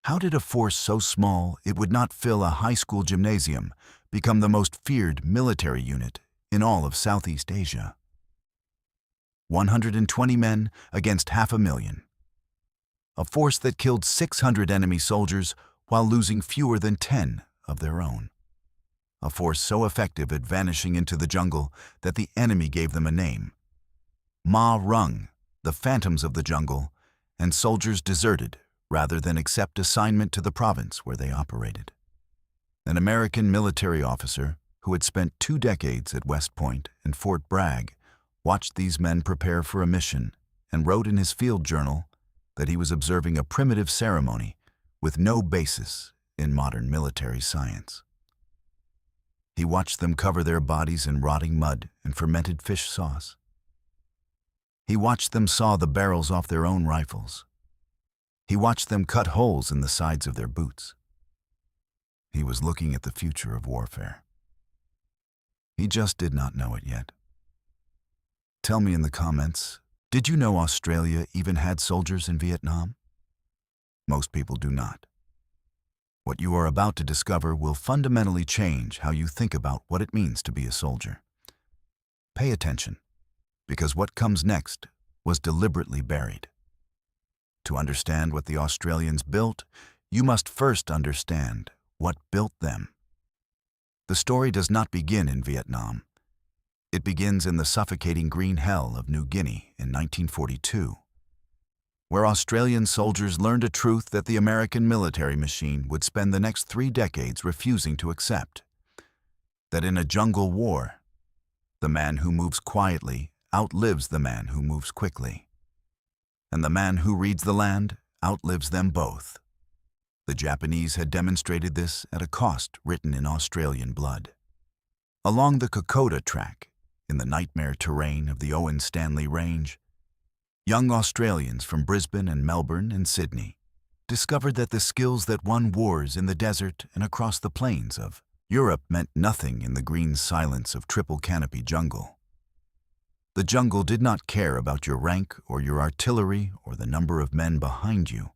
How did a force so small it would not fill a high school gymnasium become the most feared military unit in all of Southeast Asia? 120 men against 500,000. A force that killed 600 enemy soldiers while losing fewer than 10 of their own. A force so effective at vanishing into the jungle that the enemy gave them a name. Ma Rung, the phantoms of the jungle, and soldiers deserted rather than accept assignment to the province where they operated. An American military officer who had spent 2 decades at West Point and Fort Bragg watched these men prepare for a mission and wrote in his field journal that he was observing a primitive ceremony with no basis in modern military science. He watched them cover their bodies in rotting mud and fermented fish sauce. He watched them saw the barrels off their own rifles. He watched them cut holes in the sides of their boots. He was looking at the future of warfare. He just did not know it yet. Tell me in the comments, did you know Australia even had soldiers in Vietnam? Most people do not. What you are about to discover will fundamentally change how you think about what it means to be a soldier. Pay attention, because what comes next was deliberately buried. To understand what the Australians built, you must first understand what built them. The story does not begin in Vietnam. It begins in the suffocating green hell of New Guinea in 1942, where Australian soldiers learned a truth that the American military machine would spend the next 3 decades refusing to accept. That in a jungle war, the man who moves quietly outlives the man who moves quickly. And the man who reads the land outlives them both. The Japanese had demonstrated this at a cost written in Australian blood. Along the Kokoda Track, in the nightmare terrain of the Owen Stanley Range, young Australians from Brisbane and Melbourne and Sydney discovered that the skills that won wars in the desert and across the plains of Europe meant nothing in the green silence of triple canopy jungle. The jungle did not care about your rank or your artillery or the number of men behind you.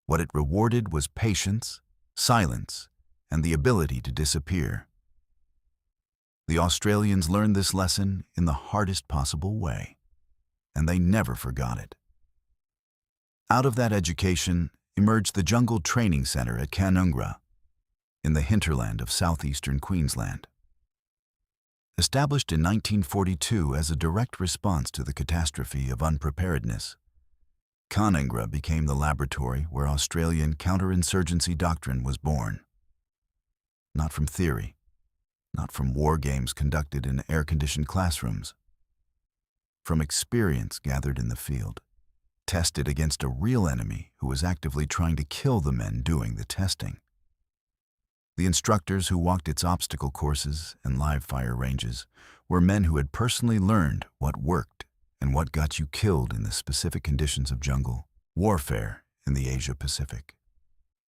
What it rewarded was patience, silence, and the ability to disappear. The Australians learned this lesson in the hardest possible way, and they never forgot it. Out of that education emerged the Jungle Training Centre at Canungra, in the hinterland of southeastern Queensland. Established in 1942 as a direct response to the catastrophe of unpreparedness, Canungra became the laboratory where Australian counter-insurgency doctrine was born. Not from theory, not from war games conducted in air-conditioned classrooms, from experience gathered in the field, tested against a real enemy who was actively trying to kill the men doing the testing. The instructors who walked its obstacle courses and live fire ranges were men who had personally learned what worked and what got you killed in the specific conditions of jungle warfare in the Asia-Pacific.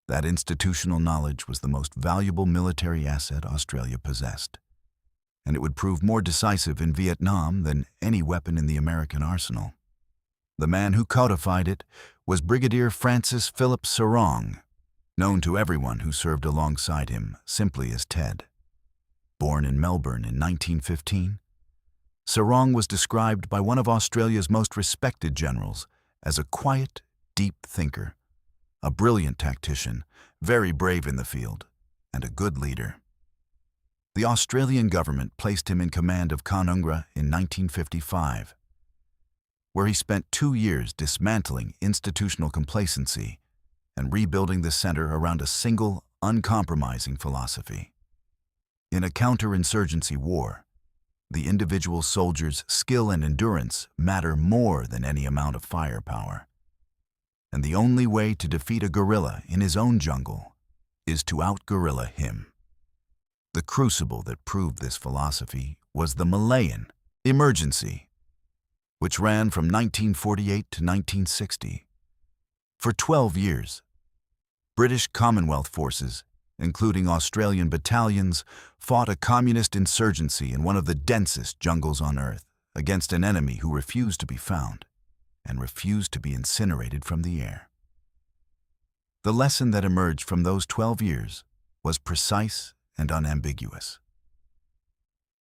That institutional knowledge was the most valuable military asset Australia possessed, and it would prove more decisive in Vietnam than any weapon in the American arsenal. The man who codified it was Brigadier Francis Philip Serong, known to everyone who served alongside him simply as Ted. Born in Melbourne in 1915, Serong was described by one of Australia's most respected generals as a quiet, deep thinker, a brilliant tactician, very brave in the field, and a good leader. The Australian government placed him in command of Canungra in 1955, where he spent 2 years dismantling institutional complacency and rebuilding the center around a single, uncompromising philosophy. In a counter-insurgency war, the individual soldier's skill and endurance matter more than any amount of firepower. And the only way to defeat a guerrilla in his own jungle is to out-guerrilla him. The crucible that proved this philosophy was the Malayan emergency, which ran from 1948 to 1960. For 12 years, British Commonwealth forces, including Australian battalions, fought a communist insurgency in one of the densest jungles on Earth against an enemy who refused to be found and refused to be incinerated from the air. The lesson that emerged from those 12 years was precise and unambiguous.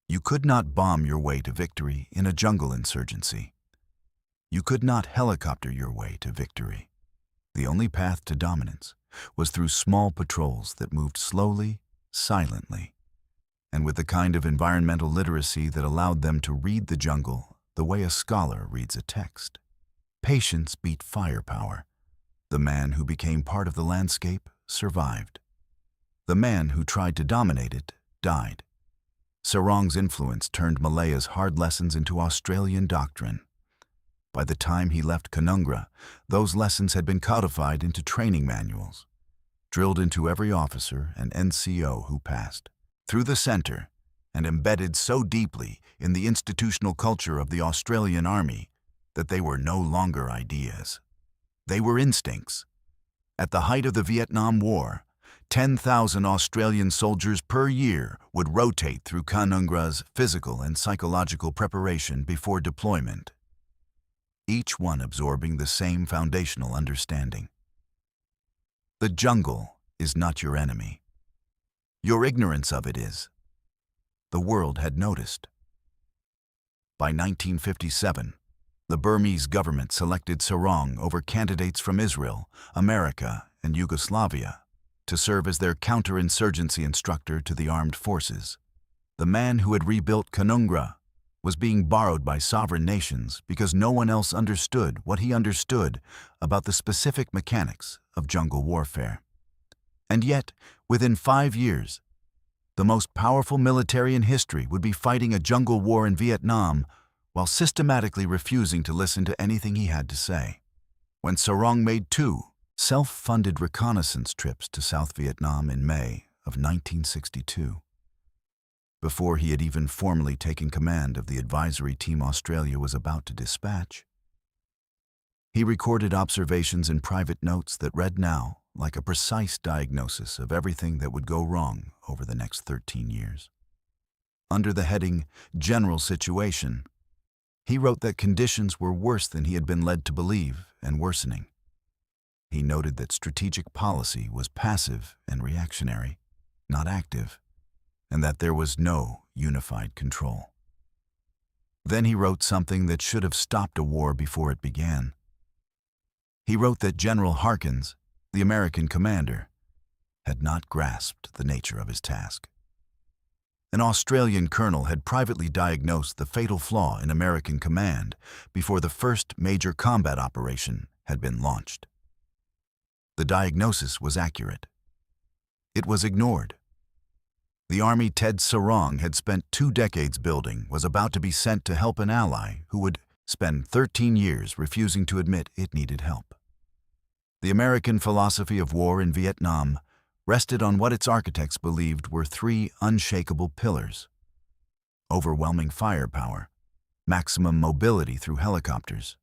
You could not bomb your way to victory in a jungle insurgency. You could not helicopter your way to victory. The only path to dominance was through small patrols that moved slowly, silently, and with the kind of environmental literacy that allowed them to read the jungle the way a scholar reads a text. Patience beat firepower. The man who became part of the landscape survived. The man who tried to dominate it died. Serong's influence turned Malaya's hard lessons into Australian doctrine. By the time he left Canungra, those lessons had been codified into training manuals, drilled into every officer and NCO who passed through the center, and embedded so deeply in the institutional culture of the Australian Army that they were no longer ideas. They were instincts. At the height of the Vietnam War, 10,000 Australian soldiers per year would rotate through Canungra's physical and psychological preparation before deployment, each one absorbing the same foundational understanding. The jungle is not your enemy. Your ignorance of it is. The world had noticed. By 1957, the Burmese government selected Serong over candidates from Israel, America, and Yugoslavia to serve as their counter-insurgency instructor to the armed forces. The man who had rebuilt Canungra was being borrowed by sovereign nations because no one else understood what he understood about the specific mechanics of jungle warfare. And yet, within 5 years, the most powerful military in history would be fighting a jungle war in Vietnam while systematically refusing to listen to anything he had to say. When Serong made 2 self-funded reconnaissance trips to South Vietnam in May of 1962, before he had even formally taken command of the advisory team Australia was about to dispatch, he recorded observations in private notes that read now like a precise diagnosis of everything that would go wrong over the next 13 years. Under the heading General Situation, he wrote that conditions were worse than he had been led to believe and worsening. He noted that strategic policy was passive and reactionary, not active, and that there was no unified control. Then he wrote something that should have stopped a war before it began. He wrote that General Harkins, the American commander, had not grasped the nature of his task. An Australian colonel had privately diagnosed the fatal flaw in American command before the first major combat operation had been launched. The diagnosis was accurate. It was ignored. The army Ted Serong had spent 2 decades building was about to be sent to help an ally who would spend 13 years refusing to admit it needed help. The American philosophy of war in Vietnam rested on what its architects believed were 3 unshakable pillars: overwhelming firepower, maximum mobility through helicopters,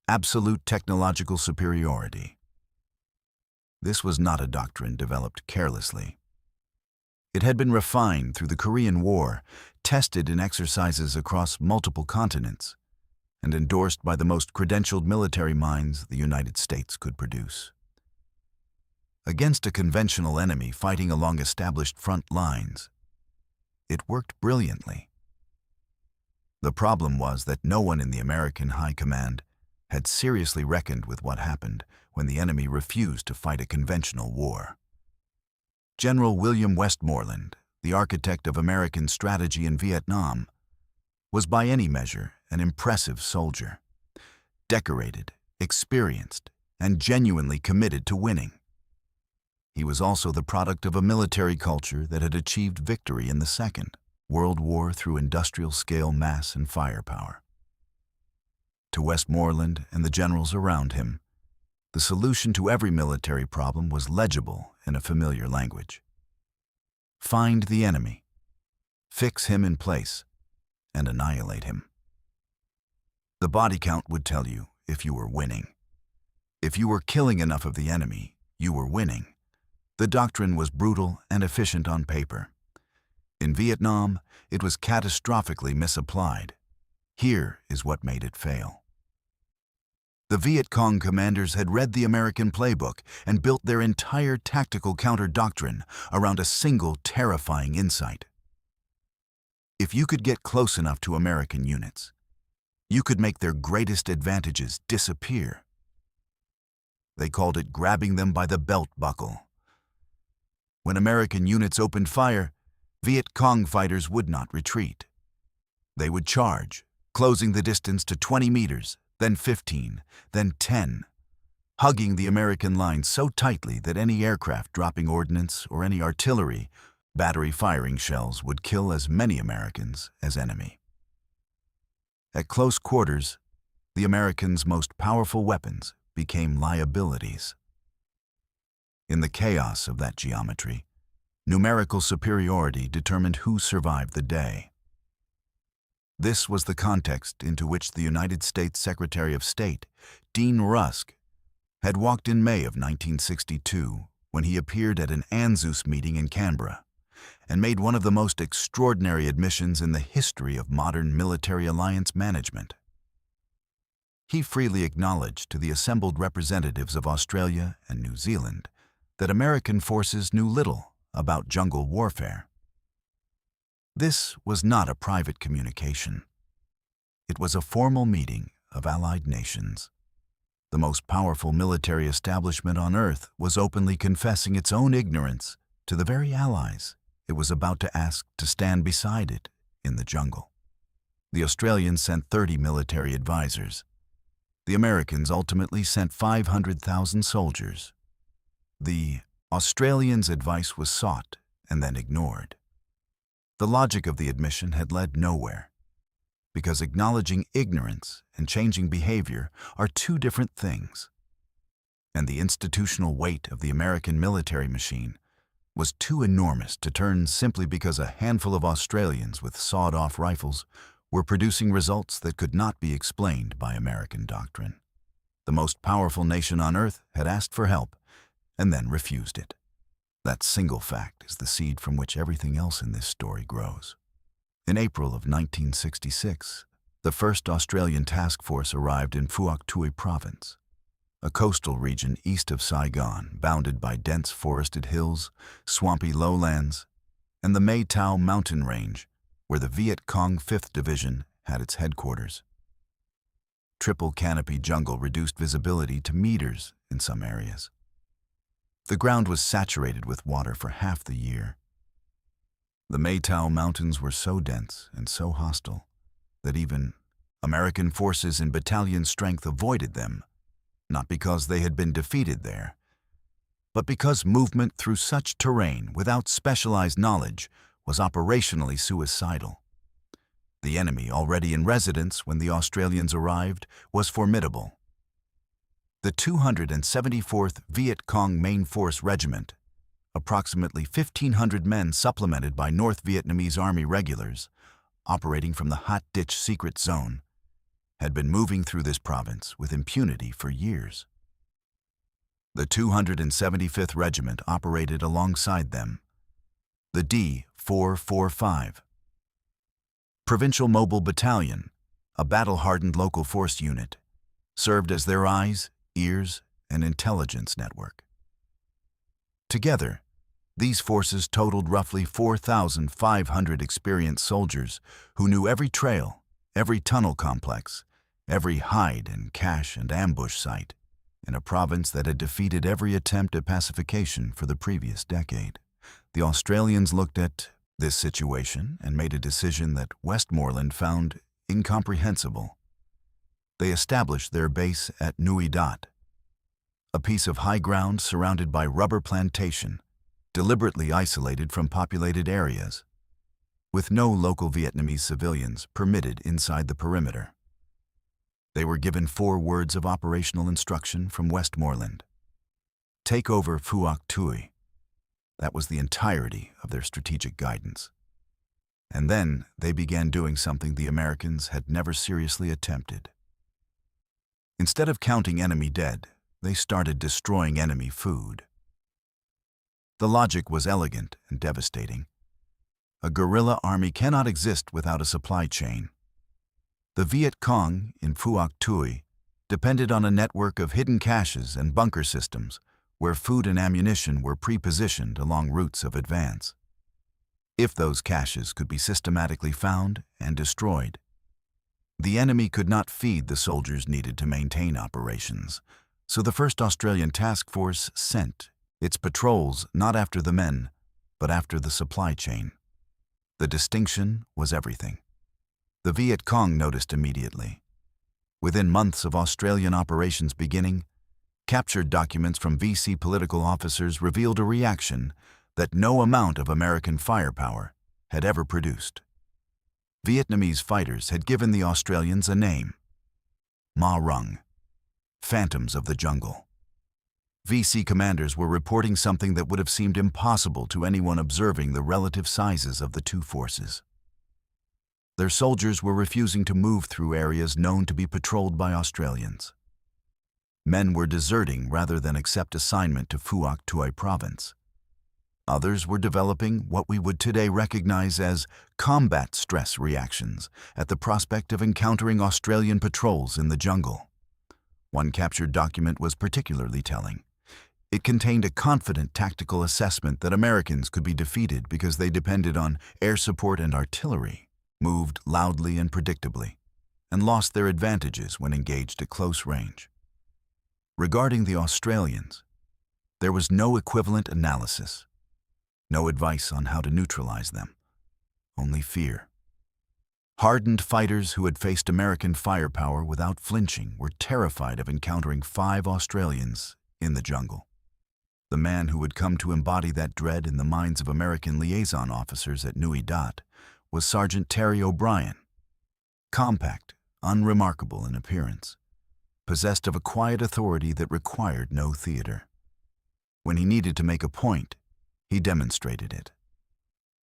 absolute technological superiority. This was not a doctrine developed carelessly. It had been refined through the Korean War, tested in exercises across multiple continents, and endorsed by the most credentialed military minds the United States could produce. Against a conventional enemy fighting along established front lines, it worked brilliantly. The problem was that no one in the American High Command had seriously reckoned with what happened when the enemy refused to fight a conventional war. General William Westmoreland, the architect of American strategy in Vietnam, was by any measure an impressive soldier, decorated, experienced, and genuinely committed to winning. He was also the product of a military culture that had achieved victory in the Second World War through industrial-scale mass and firepower. To Westmoreland and the generals around him, the solution to every military problem was legible in a familiar language. Find the enemy, fix him in place, and annihilate him. The body count would tell you if you were winning. If you were killing enough of the enemy, you were winning. The doctrine was brutal and efficient on paper. In Vietnam, it was catastrophically misapplied. Here is what made it fail. The Viet Cong commanders had read the American playbook and built their entire tactical counter-doctrine around a single terrifying insight. If you could get close enough to American units, you could make their greatest advantages disappear. They called it grabbing them by the belt buckle. When American units opened fire, Viet Cong fighters would not retreat. They would charge, closing the distance to 20 meters, then 15, then 10, hugging the American lines so tightly that any aircraft dropping ordnance or any artillery battery firing shells would kill as many Americans as enemy. At close quarters, the Americans' most powerful weapons became liabilities. In the chaos of that geometry, numerical superiority determined who survived the day. This was the context into which the United States Secretary of State, Dean Rusk, had walked in May of 1962 when he appeared at an ANZUS meeting in Canberra and made one of the most extraordinary admissions in the history of modern military alliance management. He freely acknowledged to the assembled representatives of Australia and New Zealand that American forces knew little about jungle warfare. This was not a private communication. It was a formal meeting of allied nations. The most powerful military establishment on Earth was openly confessing its own ignorance to the very allies it was about to ask to stand beside it in the jungle. The Australians sent 30 military advisors. The Americans ultimately sent 500,000 soldiers. The Australians' advice was sought and then ignored. The logic of the admission had led nowhere, because acknowledging ignorance and changing behavior are two different things. And the institutional weight of the American military machine was too enormous to turn simply because a handful of Australians with sawed-off rifles were producing results that could not be explained by American doctrine. The most powerful nation on Earth had asked for help and then refused it. That single fact is the seed from which everything else in this story grows. In April of 1966, the first Australian task force arrived in Phuoc Tuy Province, a coastal region east of Saigon bounded by dense forested hills, swampy lowlands, and the Mae Tao mountain range where the Viet Cong 5th Division had its headquarters. Triple canopy jungle reduced visibility to meters in some areas. The ground was saturated with water for half the year. The Mae Tao Mountains were so dense and so hostile that even American forces in battalion strength avoided them, not because they had been defeated there, but because movement through such terrain without specialized knowledge was operationally suicidal. The enemy, already in residence when the Australians arrived, was formidable. The 274th Viet Cong Main Force Regiment, approximately 1,500 men supplemented by North Vietnamese Army regulars, operating from the Hot Ditch Secret Zone, had been moving through this province with impunity for years. The 275th Regiment operated alongside them, the D-445. Provincial Mobile Battalion, a battle-hardened local force unit, served as their eyes, ears, and intelligence network. Together, these forces totaled roughly 4,500 experienced soldiers who knew every trail, every tunnel complex, every hide and cache and ambush site in a province that had defeated every attempt at pacification for the previous decade. The Australians looked at this situation and made a decision that Westmoreland found incomprehensible. They established their base at Nui Dat, a piece of high ground surrounded by rubber plantation, deliberately isolated from populated areas, with no local Vietnamese civilians permitted inside the perimeter. They were given 4 words of operational instruction from Westmoreland. Take over Phuoc Tuy. That was the entirety of their strategic guidance. And then they began doing something the Americans had never seriously attempted. Instead of counting enemy dead, they started destroying enemy food. The logic was elegant and devastating. A guerrilla army cannot exist without a supply chain. The Viet Cong in Phuoc Tuy depended on a network of hidden caches and bunker systems where food and ammunition were pre-positioned along routes of advance. If those caches could be systematically found and destroyed, the enemy could not feed the soldiers needed to maintain operations, so the 1st Australian Task Force sent its patrols not after the men, but after the supply chain. The distinction was everything. The Viet Cong noticed immediately. Within months of Australian operations beginning, captured documents from VC political officers revealed a reaction that no amount of American firepower had ever produced. Vietnamese fighters had given the Australians a name: Ma Rung, Phantoms of the Jungle. VC commanders were reporting something that would have seemed impossible to anyone observing the relative sizes of the two forces. Their soldiers were refusing to move through areas known to be patrolled by Australians. Men were deserting rather than accept assignment to Phuoc Tuy Province. Others were developing what we would today recognize as combat stress reactions at the prospect of encountering Australian patrols in the jungle. One captured document was particularly telling. It contained a confident tactical assessment that Americans could be defeated because they depended on air support and artillery, moved loudly and predictably, and lost their advantages when engaged at close range. Regarding the Australians, there was no equivalent analysis, no advice on how to neutralize them, only fear. Hardened fighters who had faced American firepower without flinching were terrified of encountering 5 Australians in the jungle. The man who had come to embody that dread in the minds of American liaison officers at Nui Dat was Sergeant Terry O'Brien. Compact, unremarkable in appearance, possessed of a quiet authority that required no theater. When he needed to make a point, he demonstrated it.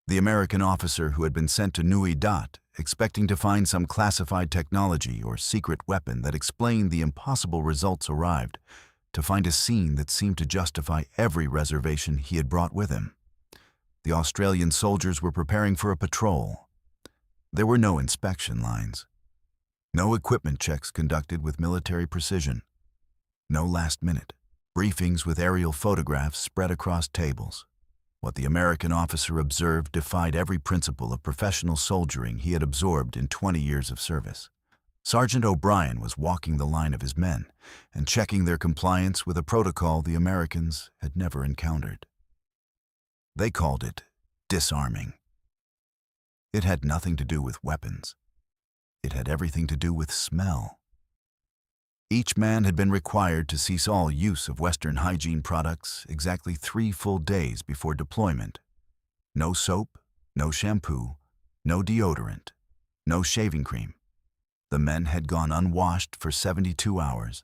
The American officer who had been sent to Nui Dat, expecting to find some classified technology or secret weapon that explained the impossible results, arrived to find a scene that seemed to justify every reservation he had brought with him. The Australian soldiers were preparing for a patrol. There were no inspection lines. No equipment checks conducted with military precision. No last-minute briefings with aerial photographs spread across tables. What the American officer observed defied every principle of professional soldiering he had absorbed in 20 years of service. Sergeant O'Brien was walking the line of his men and checking their compliance with a protocol the Americans had never encountered. They called it disarming. It had nothing to do with weapons. It had everything to do with smell. Each man had been required to cease all use of Western hygiene products exactly 3 full days before deployment. No soap, no shampoo, no deodorant, no shaving cream. The men had gone unwashed for 72 hours,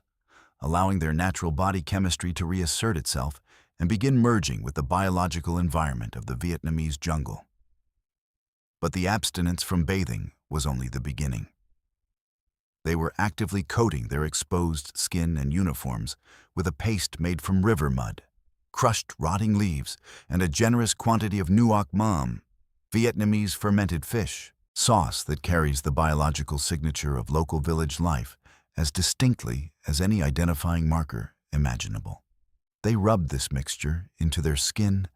allowing their natural body chemistry to reassert itself and begin merging with the biological environment of the Vietnamese jungle. But the abstinence from bathing was only the beginning. They were actively coating their exposed skin and uniforms with a paste made from river mud, crushed rotting leaves, and a generous quantity of nuoc mam, Vietnamese fermented fish, sauce that carries the biological signature of local village life as distinctly as any identifying marker imaginable. They rubbed this mixture into their skin,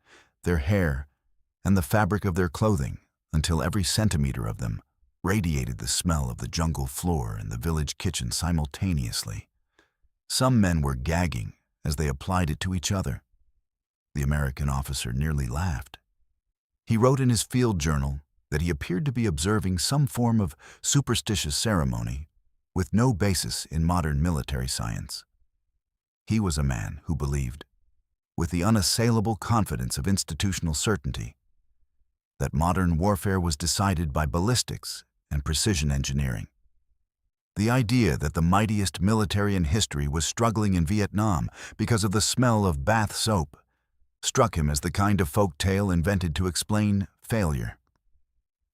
their hair, and the fabric of their clothing until every centimeter of them radiated the smell of the jungle floor and the village kitchen simultaneously. Some men were gagging as they applied it to each other. The American officer nearly laughed. He wrote in his field journal that he appeared to be observing some form of superstitious ceremony with no basis in modern military science. He was a man who believed, with the unassailable confidence of institutional certainty, that modern warfare was decided by ballistics and precision engineering. The idea that the mightiest military in history was struggling in Vietnam because of the smell of bath soap struck him as the kind of folk tale invented to explain failure.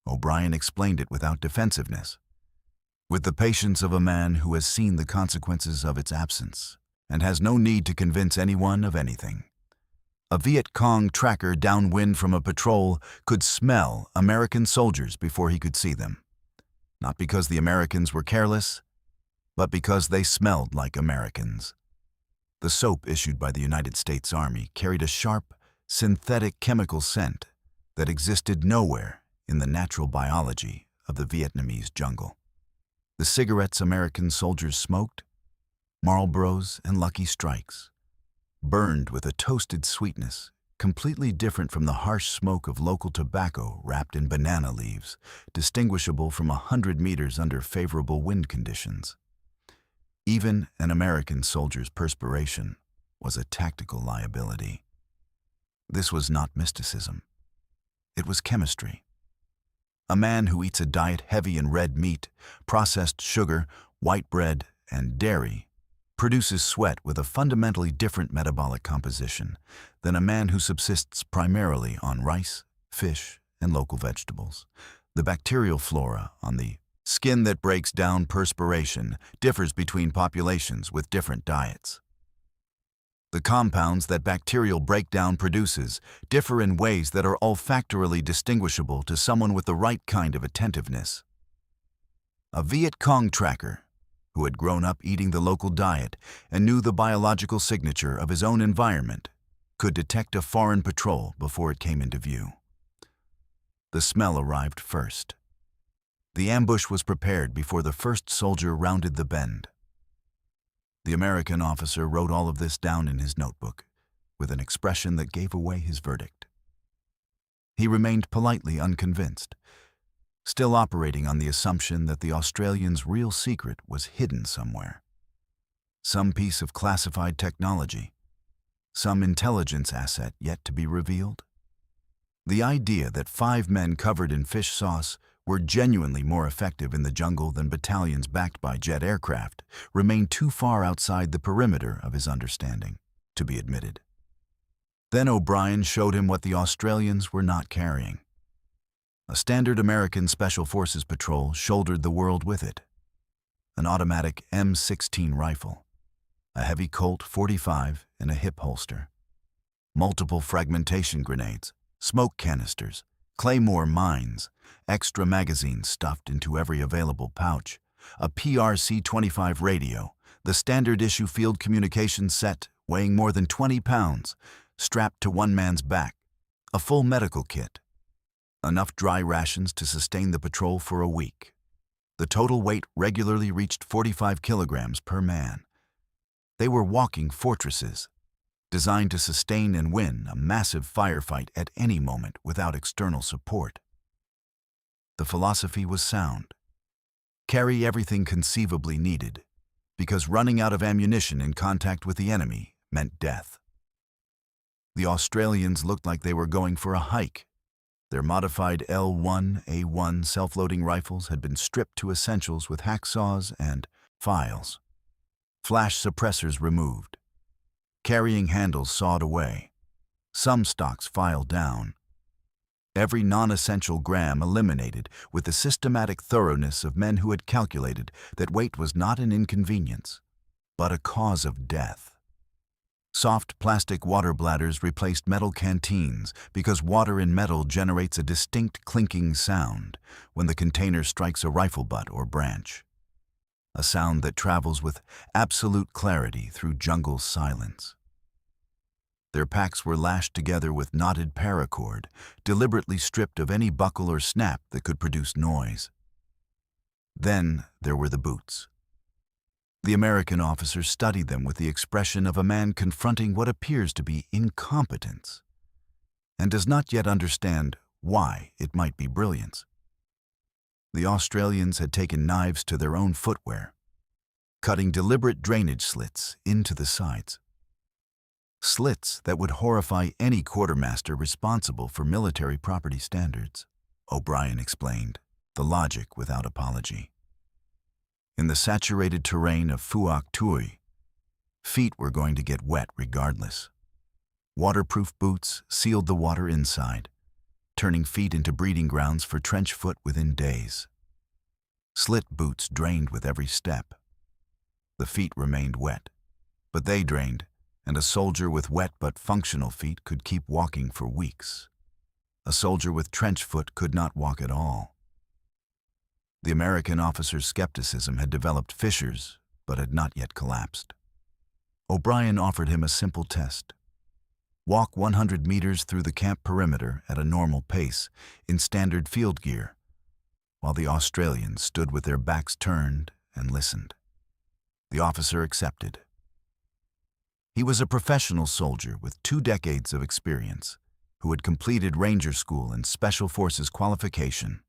O'Brien explained it without defensiveness, with the patience of a man who has seen the consequences of its absence and has no need to convince anyone of anything. A Viet Cong tracker downwind from a patrol could smell American soldiers before he could see them. Not because the Americans were careless, but because they smelled like Americans. The soap issued by the United States Army carried a sharp, synthetic chemical scent that existed nowhere in the natural biology of the Vietnamese jungle. The cigarettes American soldiers smoked, Marlboros and Lucky Strikes, burned with a toasted sweetness completely different from the harsh smoke of local tobacco wrapped in banana leaves, distinguishable from 100 meters under favorable wind conditions. Even an American soldier's perspiration was a tactical liability. This was not mysticism. It was chemistry. A man who eats a diet heavy in red meat, processed sugar, white bread, and dairy produces sweat with a fundamentally different metabolic composition than a man who subsists primarily on rice, fish, and local vegetables. The bacterial flora on the skin that breaks down perspiration differs between populations with different diets. The compounds that bacterial breakdown produces differ in ways that are olfactorily distinguishable to someone with the right kind of attentiveness. A Viet Cong tracker, who had grown up eating the local diet and knew the biological signature of his own environment, could detect a foreign patrol before it came into view. The smell arrived first. The ambush was prepared before the first soldier rounded the bend. The American officer wrote all of this down in his notebook, with an expression that gave away his verdict. He remained politely unconvinced, still operating on the assumption that the Australians' real secret was hidden somewhere. Some piece of classified technology, some intelligence asset yet to be revealed. The idea that 5 men covered in fish sauce were genuinely more effective in the jungle than battalions backed by jet aircraft remained too far outside the perimeter of his understanding to be admitted. Then O'Brien showed him what the Australians were not carrying. A standard American Special Forces patrol shouldered the world with it. An automatic M16 rifle, a heavy Colt 45 in a hip holster, multiple fragmentation grenades, smoke canisters, claymore mines, extra magazines stuffed into every available pouch, a PRC-25 radio, the standard issue field communications set weighing more than 20 pounds, strapped to one man's back, a full medical kit, enough dry rations to sustain the patrol for a week. The total weight regularly reached 45 kilograms per man. They were walking fortresses, designed to sustain and win a massive firefight at any moment without external support. The philosophy was sound. Carry everything conceivably needed, because running out of ammunition in contact with the enemy meant death. The Australians looked like they were going for a hike. Their modified L1A1 self-loading rifles had been stripped to essentials with hacksaws and files. Flash suppressors removed. Carrying handles sawed away. Some stocks filed down. Every non-essential gram eliminated with the systematic thoroughness of men who had calculated that weight was not an inconvenience, but a cause of death. Soft plastic water bladders replaced metal canteens because water in metal generates a distinct clinking sound when the container strikes a rifle butt or branch. A sound that travels with absolute clarity through jungle silence. Their packs were lashed together with knotted paracord, deliberately stripped of any buckle or snap that could produce noise. Then there were the boots. The American officer studied them with the expression of a man confronting what appears to be incompetence, and does not yet understand why it might be brilliance. The Australians had taken knives to their own footwear, cutting deliberate drainage slits into the sides. Slits that would horrify any quartermaster responsible for military property standards. O'Brien explained, the logic without apology. In the saturated terrain of Phuoc Tuy, feet were going to get wet regardless. Waterproof boots sealed the water inside, turning feet into breeding grounds for trench foot within days. Slit boots drained with every step. The feet remained wet, but they drained, and a soldier with wet but functional feet could keep walking for weeks. A soldier with trench foot could not walk at all. The American officer's skepticism had developed fissures but had not yet collapsed. O'Brien offered him a simple test. Walk 100 meters through the camp perimeter at a normal pace in standard field gear, while the Australians stood with their backs turned and listened. The officer accepted. He was a professional soldier with 2 decades of experience, who had completed Ranger School and Special Forces qualification.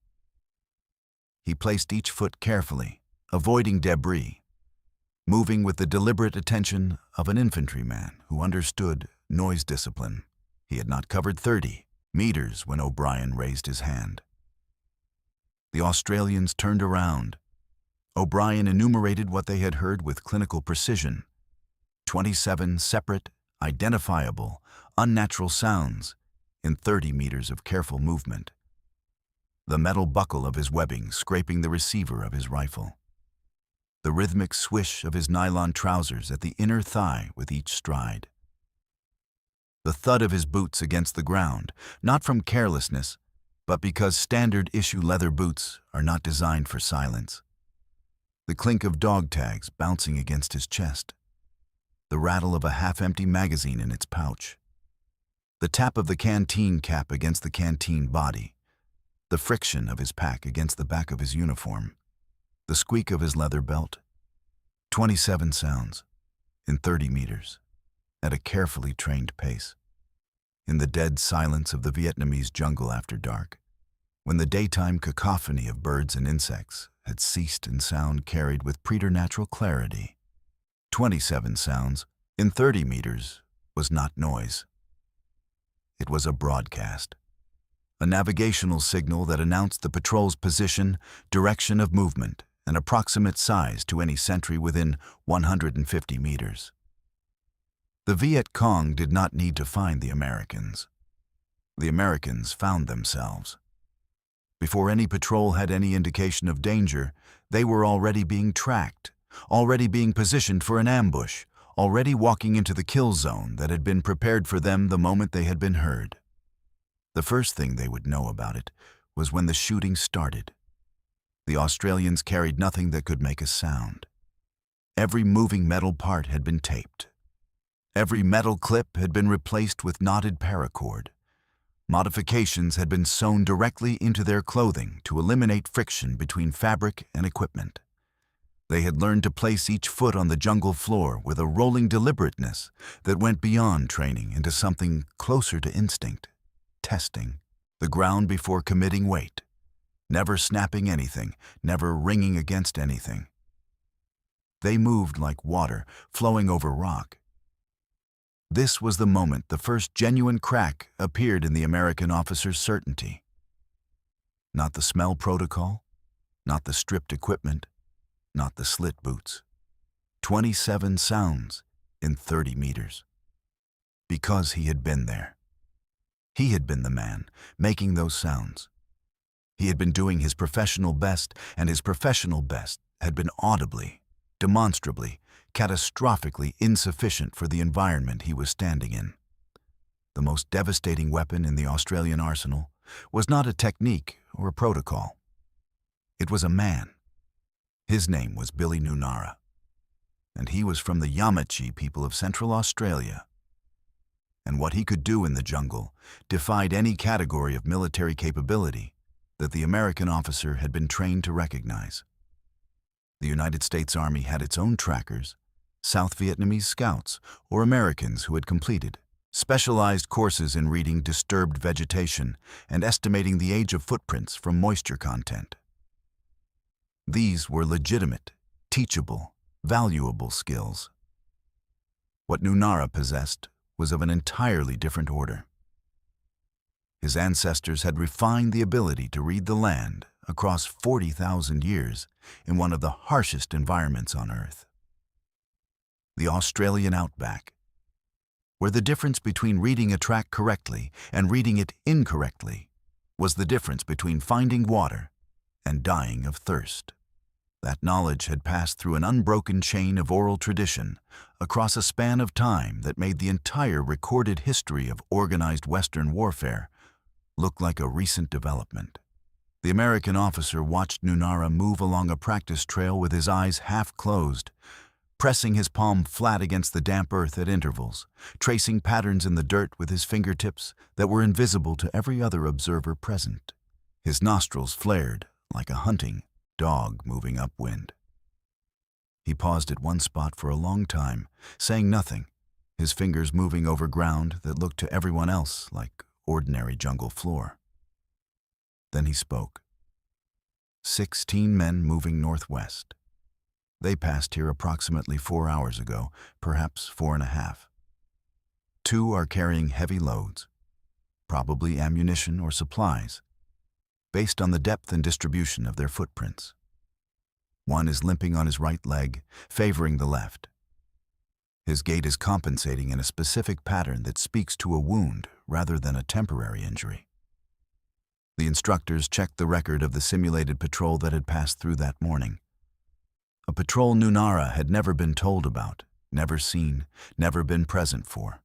He placed each foot carefully, avoiding debris, moving with the deliberate attention of an infantryman who understood noise discipline. He had not covered 30 meters when O'Brien raised his hand. The Australians turned around. O'Brien enumerated what they had heard with clinical precision. 27 separate, identifiable, unnatural sounds in 30 meters of careful movement. The metal buckle of his webbing scraping the receiver of his rifle. The rhythmic swish of his nylon trousers at the inner thigh with each stride. The thud of his boots against the ground, not from carelessness, but because standard-issue leather boots are not designed for silence. The clink of dog tags bouncing against his chest. The rattle of a half-empty magazine in its pouch. The tap of the canteen cap against the canteen body. The friction of his pack against the back of his uniform. The squeak of his leather belt. 27 sounds in 30 meters at a carefully trained pace. In the dead silence of the Vietnamese jungle after dark, when the daytime cacophony of birds and insects had ceased and sound carried with preternatural clarity. 27 sounds in 30 meters was not noise. It was a broadcast, a navigational signal that announced the patrol's position, direction of movement, and approximate size to any sentry within 150 meters. The Viet Cong did not need to find the Americans. The Americans found themselves. Before any patrol had any indication of danger, they were already being tracked, already being positioned for an ambush, already walking into the kill zone that had been prepared for them the moment they had been heard. The first thing they would know about it was when the shooting started. The Australians carried nothing that could make a sound. Every moving metal part had been taped. Every metal clip had been replaced with knotted paracord. Modifications had been sewn directly into their clothing to eliminate friction between fabric and equipment. They had learned to place each foot on the jungle floor with a rolling deliberateness that went beyond training into something closer to instinct, testing the ground before committing weight, never snapping anything, never ringing against anything. They moved like water flowing over rock. This was the moment the first genuine crack appeared in the American officer's certainty. Not the smell protocol, not the stripped equipment, not the slit boots. 27 sounds in 30 meters. Because he had been there. He had been the man making those sounds. He had been doing his professional best, and his professional best had been audibly, demonstrably, catastrophically insufficient for the environment he was standing in. The most devastating weapon in the Australian arsenal was not a technique or a protocol. It was a man. His name was Billy Nunara, and he was from the Yamatji people of Central Australia. And what he could do in the jungle defied any category of military capability that the American officer had been trained to recognize. The United States Army had its own trackers, South Vietnamese scouts, or Americans who had completed specialized courses in reading disturbed vegetation and estimating the age of footprints from moisture content. These were legitimate, teachable, valuable skills. What Nunara possessed was of an entirely different order. His ancestors had refined the ability to read the land across 40,000 years in one of the harshest environments on Earth. The Australian outback, where the difference between reading a track correctly and reading it incorrectly was the difference between finding water and dying of thirst. That knowledge had passed through an unbroken chain of oral tradition across a span of time that made the entire recorded history of organized Western warfare look like a recent development. The American officer watched Nunara move along a practice trail with his eyes half closed, pressing his palm flat against the damp earth at intervals, tracing patterns in the dirt with his fingertips that were invisible to every other observer present. His nostrils flared like a hunting dog moving upwind. He paused at one spot for a long time, saying nothing, his fingers moving over ground that looked to everyone else like ordinary jungle floor. Then he spoke. 16 men moving northwest. They passed here approximately 4 hours ago, perhaps 4.5. 2 are carrying heavy loads, probably ammunition or supplies, based on the depth and distribution of their footprints. 1 is limping on his right leg, favoring the left. His gait is compensating in a specific pattern that speaks to a wound rather than a temporary injury. The instructors checked the record of the simulated patrol that had passed through that morning. A patrol Nunara had never been told about, never seen, never been present for.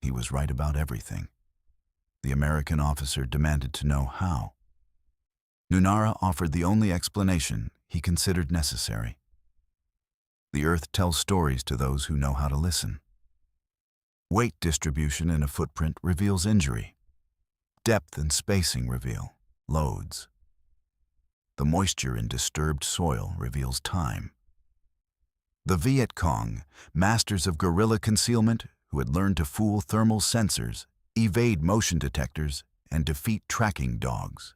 He was right about everything. The American officer demanded to know how. Nunara offered the only explanation he considered necessary. The earth tells stories to those who know how to listen. Weight distribution in a footprint reveals injury. Depth and spacing reveal loads. The moisture in disturbed soil reveals time. The Viet Cong, masters of guerrilla concealment who had learned to fool thermal sensors, evade motion detectors, and defeat tracking dogs,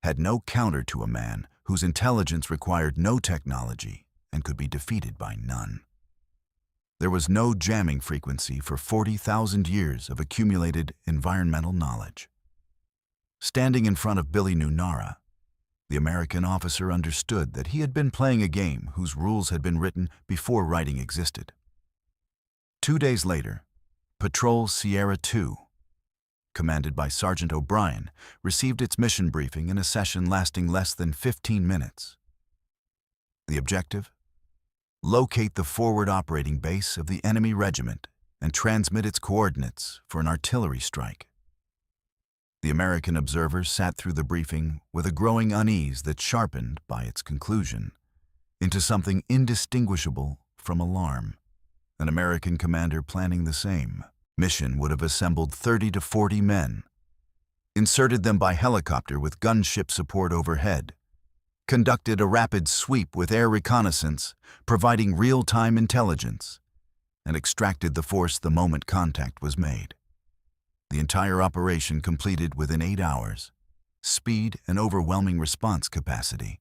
had no counter to a man whose intelligence required no technology and could be defeated by none. There was no jamming frequency for 40,000 years of accumulated environmental knowledge. Standing in front of Billy Nunara, the American officer understood that he had been playing a game whose rules had been written before writing existed. 2 days later, Patrol Sierra 2, commanded by Sergeant O'Brien, received its mission briefing in a session lasting less than 15 minutes. The objective? Locate the forward operating base of the enemy regiment and transmit its coordinates for an artillery strike. The American observers sat through the briefing with a growing unease that sharpened, by its conclusion, into something indistinguishable from alarm. An American commander planning the same mission would have assembled 30 to 40 men, inserted them by helicopter with gunship support overhead, conducted a rapid sweep with air reconnaissance, providing real-time intelligence, and extracted the force the moment contact was made. The entire operation completed within 8 hours. Speed and overwhelming response capacity.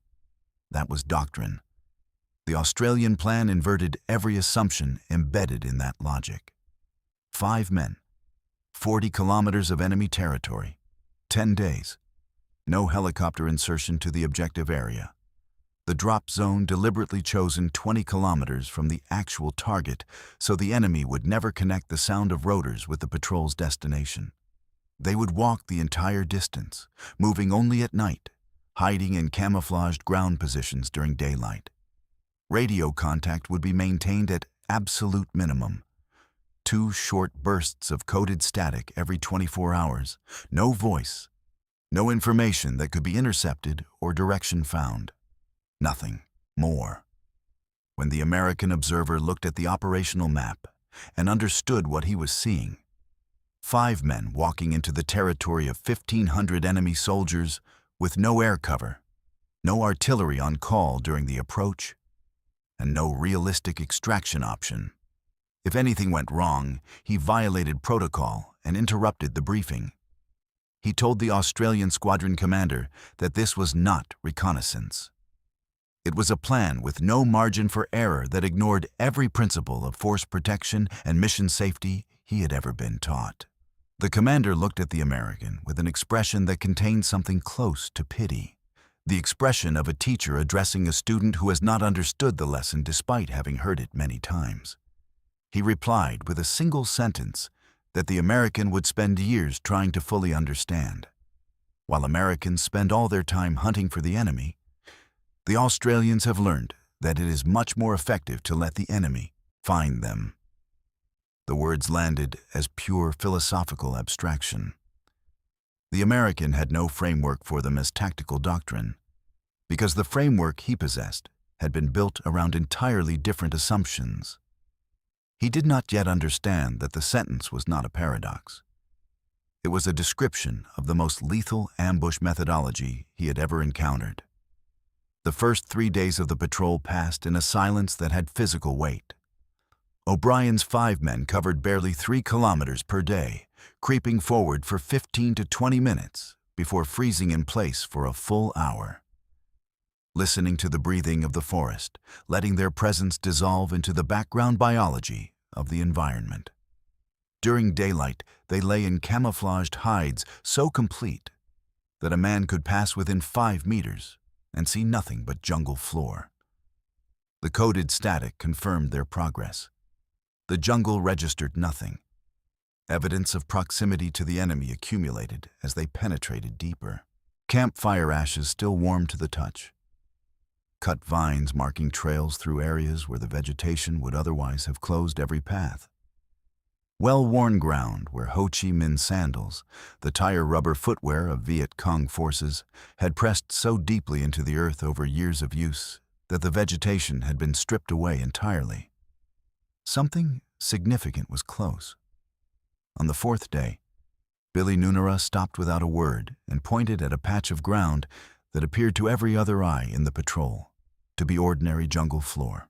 That was Doctrine. The Australian plan inverted every assumption embedded in that logic. 5 men, 40 kilometers of enemy territory, 10 days. No helicopter insertion to the objective area. The drop zone deliberately chosen 20 kilometers from the actual target so the enemy would never connect the sound of rotors with the patrol's destination. They would walk the entire distance, moving only at night, hiding in camouflaged ground positions during daylight. Radio contact would be maintained at absolute minimum. 2 short bursts of coded static every 24 hours, no voice, no information that could be intercepted or direction found. Nothing more. When the American observer looked at the operational map and understood what he was seeing, 5 men walking into the territory of 1,500 enemy soldiers with no air cover, no artillery on call during the approach, and no realistic extraction option. If anything went wrong, he violated protocol and interrupted the briefing. He told the Australian squadron commander that this was not reconnaissance. It was a plan with no margin for error that ignored every principle of force protection and mission safety he had ever been taught. The commander looked at the American with an expression that contained something close to pity, the expression of a teacher addressing a student who has not understood the lesson despite having heard it many times. He replied with a single sentence that the American would spend years trying to fully understand. While Americans spend all their time hunting for the enemy, the Australians have learned that it is much more effective to let the enemy find them. The words landed as pure philosophical abstraction. The American had no framework for them as tactical doctrine, because the framework he possessed had been built around entirely different assumptions. He did not yet understand that the sentence was not a paradox. It was a description of the most lethal ambush methodology he had ever encountered. The first 3 days of the patrol passed in a silence that had physical weight. O'Brien's 5 men covered barely 3 kilometers per day, creeping forward for 15 to 20 minutes before freezing in place for a full hour. Listening to the breathing of the forest, letting their presence dissolve into the background biology of the environment. During daylight, they lay in camouflaged hides so complete that a man could pass within 5 meters and see nothing but jungle floor. The coded static confirmed their progress. The jungle registered nothing. Evidence of proximity to the enemy accumulated as they penetrated deeper. Campfire ashes still warm to the touch. Cut vines marking trails through areas where the vegetation would otherwise have closed every path. Well-worn ground where Ho Chi Minh sandals, the tire rubber footwear of Viet Cong forces, had pressed so deeply into the earth over years of use that the vegetation had been stripped away entirely. Something significant was close. On the 4th day, Billy Nunara stopped without a word and pointed at a patch of ground that appeared to every other eye in the patrol to be ordinary jungle floor.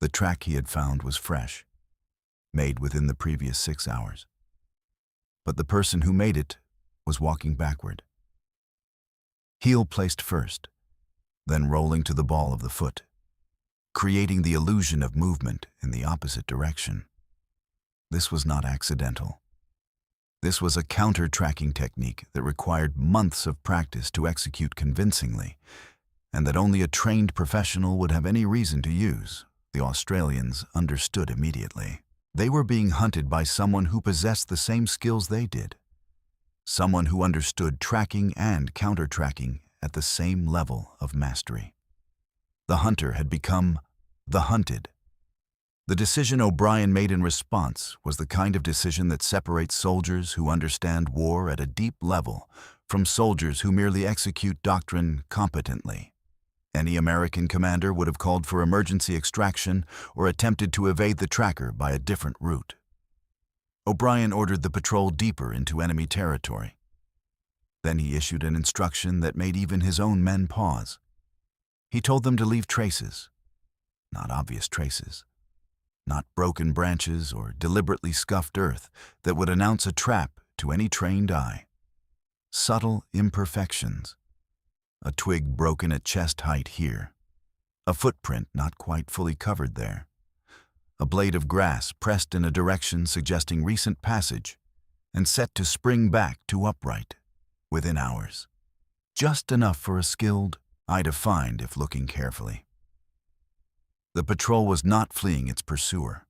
The track he had found was fresh, made within the previous 6 hours. But the person who made it was walking backward. Heel placed first, then rolling to the ball of the foot, creating the illusion of movement in the opposite direction. This was not accidental. This was a counter-tracking technique that required months of practice to execute convincingly, and that only a trained professional would have any reason to use. The Australians understood immediately. They were being hunted by someone who possessed the same skills they did. Someone who understood tracking and counter-tracking at the same level of mastery. The hunter had become the hunted. The decision O'Brien made in response was the kind of decision that separates soldiers who understand war at a deep level from soldiers who merely execute doctrine competently. Any American commander would have called for emergency extraction or attempted to evade the tracker by a different route. O'Brien ordered the patrol deeper into enemy territory. Then he issued an instruction that made even his own men pause. He told them to leave traces, not obvious traces, not broken branches or deliberately scuffed earth that would announce a trap to any trained eye. Subtle imperfections. A twig broken at chest height here. A footprint not quite fully covered there. A blade of grass pressed in a direction suggesting recent passage and set to spring back to upright within hours. Just enough for a skilled eye to find if looking carefully. The patrol was not fleeing its pursuer.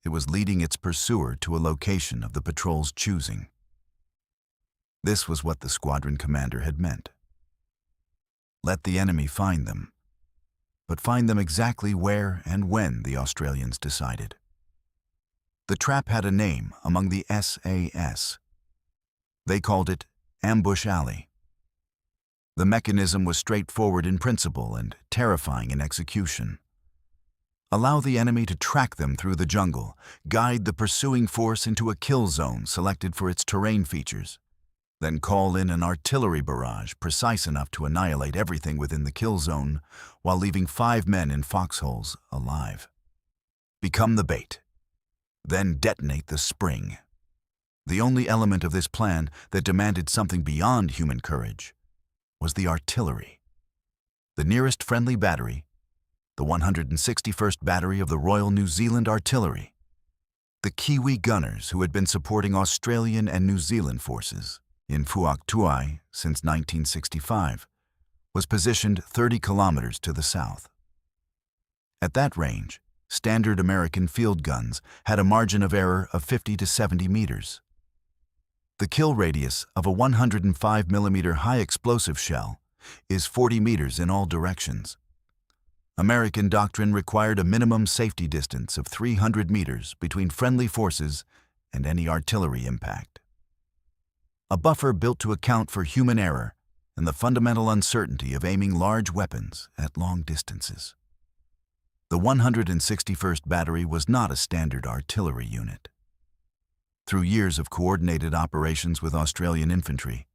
It was leading its pursuer to a location of the patrol's choosing. This was what the squadron commander had meant. Let the enemy find them, but find them exactly where and when the Australians decided. The trap had a name among the SAS. They called it Ambush Alley. The mechanism was straightforward in principle and terrifying in execution. Allow the enemy to track them through the jungle, guide the pursuing force into a kill zone selected for its terrain features, then call in an artillery barrage precise enough to annihilate everything within the kill zone while leaving 5 men in foxholes alive. Become the bait. Then detonate the spring. The only element of this plan that demanded something beyond human courage was the artillery. The nearest friendly battery, the 161st Battery of the Royal New Zealand Artillery, the Kiwi gunners who had been supporting Australian and New Zealand forces in Phuoc Tuy since 1965, was positioned 30 kilometers to the south. At that range, standard American field guns had a margin of error of 50 to 70 meters. The kill radius of a 105mm high-explosive shell is 40 meters in all directions. American doctrine required a minimum safety distance of 300 meters between friendly forces and any artillery impact. A buffer built to account for human error and the fundamental uncertainty of aiming large weapons at long distances. The 161st Battery was not a standard artillery unit. Through years of coordinated operations with Australian infantry,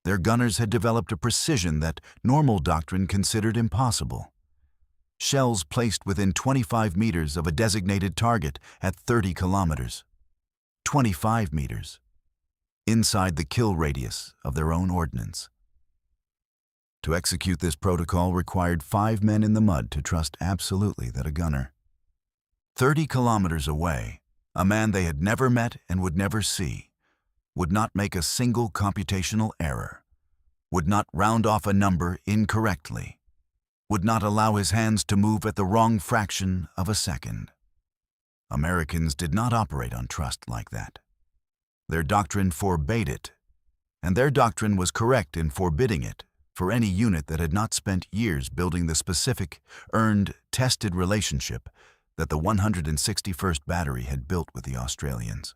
their gunners had developed a precision that normal Doctrine considered impossible. Shells placed within 25 meters of a designated target at 30 kilometers, 25 meters, inside the kill radius of their own ordnance. To execute this protocol required 5 men in the mud to trust absolutely that a gunner 30 kilometers away, a man they had never met and would never see, would not make a single computational error, would not round off a number incorrectly, would not allow his hands to move at the wrong fraction of a second. Americans did not operate on trust like that. Their doctrine forbade it, and their doctrine was correct in forbidding it for any unit that had not spent years building the specific, earned, tested relationship that the 161st Battery had built with the Australians.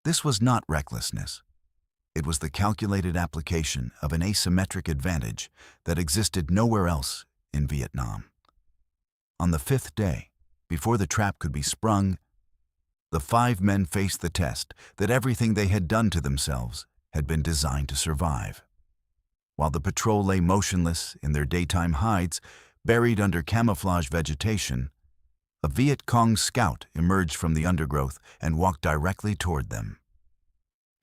This was not recklessness. It was the calculated application of an asymmetric advantage that existed nowhere else in Vietnam. On the 5th day, before the trap could be sprung, the 5 men faced the test that everything they had done to themselves had been designed to survive. While the patrol lay motionless in their daytime hides, buried under camouflage vegetation, a Viet Cong scout emerged from the undergrowth and walked directly toward them.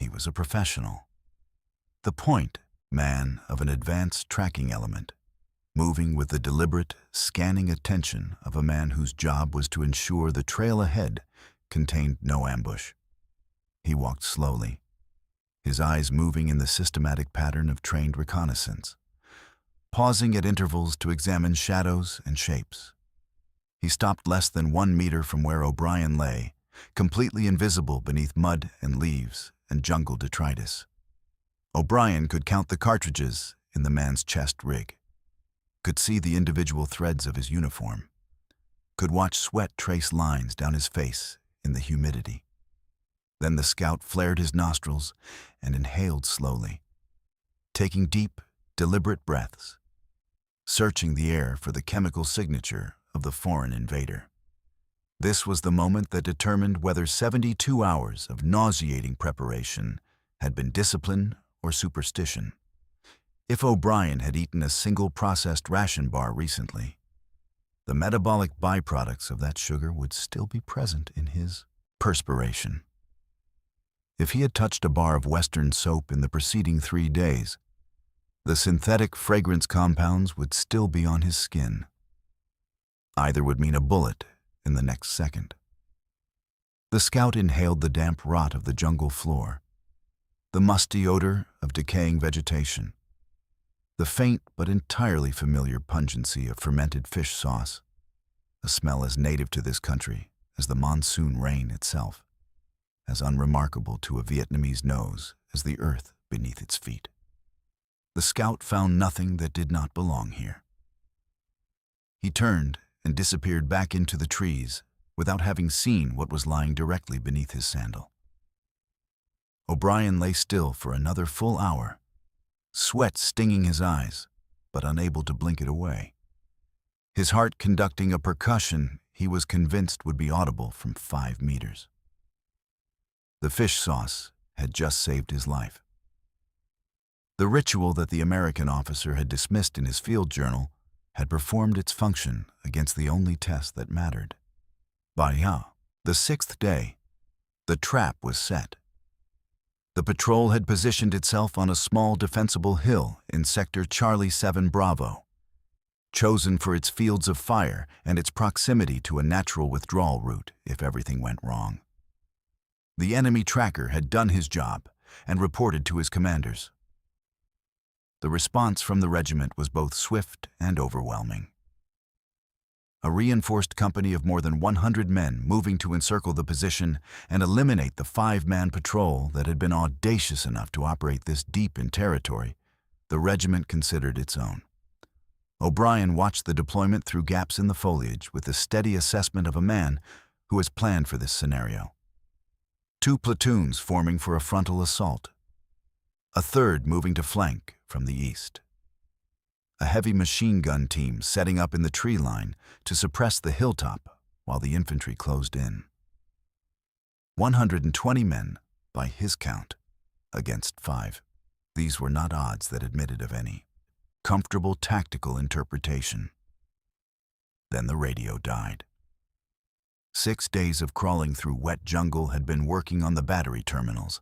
He was a professional, the point man of an advanced tracking element, moving with the deliberate, scanning attention of a man whose job was to ensure the trail ahead contained no ambush. He walked slowly, his eyes moving in the systematic pattern of trained reconnaissance, pausing at intervals to examine shadows and shapes. He stopped less than 1 meter from where O'Brien lay, completely invisible beneath mud and leaves and jungle detritus. O'Brien could count the cartridges in the man's chest rig, could see the individual threads of his uniform, could watch sweat trace lines down his face in the humidity. Then the scout flared his nostrils and inhaled slowly, taking deep, deliberate breaths, searching the air for the chemical signature of the foreign invader. This was the moment that determined whether 72 hours of nauseating preparation had been discipline or superstition. If O'Brien had eaten a single processed ration bar recently, the metabolic byproducts of that sugar would still be present in his perspiration. If he had touched a bar of Western soap in the preceding 3 days, the synthetic fragrance compounds would still be on his skin. Either would mean a bullet in the next second. The scout inhaled the damp rot of the jungle floor, the musty odor of decaying vegetation, the faint but entirely familiar pungency of fermented fish sauce, a smell as native to this country as the monsoon rain itself, as unremarkable to a Vietnamese nose as the earth beneath its feet. The scout found nothing that did not belong here. He turned and disappeared back into the trees without having seen what was lying directly beneath his sandal. O'Brien lay still for another full hour, sweat stinging his eyes, but unable to blink it away. His heart conducting a percussion he was convinced would be audible from 5 meters. The fish sauce had just saved his life. The ritual that the American officer had dismissed in his field journal had performed its function against the only test that mattered. By the 6th day, the trap was set. The patrol had positioned itself on a small defensible hill in sector Charlie 7 Bravo, chosen for its fields of fire and its proximity to a natural withdrawal route if everything went wrong. The enemy tracker had done his job and reported to his commanders. The response from the regiment was both swift and overwhelming. A reinforced company of more than 100 men moving to encircle the position and eliminate the 5-man patrol that had been audacious enough to operate this deep in territory, the regiment considered its own. O'Brien watched the deployment through gaps in the foliage with the steady assessment of a man who has planned for this scenario. 2 platoons forming for a frontal assault, a third moving to flank from the east. A heavy machine gun team setting up in the tree line to suppress the hilltop while the infantry closed in. 120 men, by his count, against 5. These were not odds that admitted of any comfortable tactical interpretation. Then the radio died. 6 days of crawling through wet jungle had been working on the battery terminals,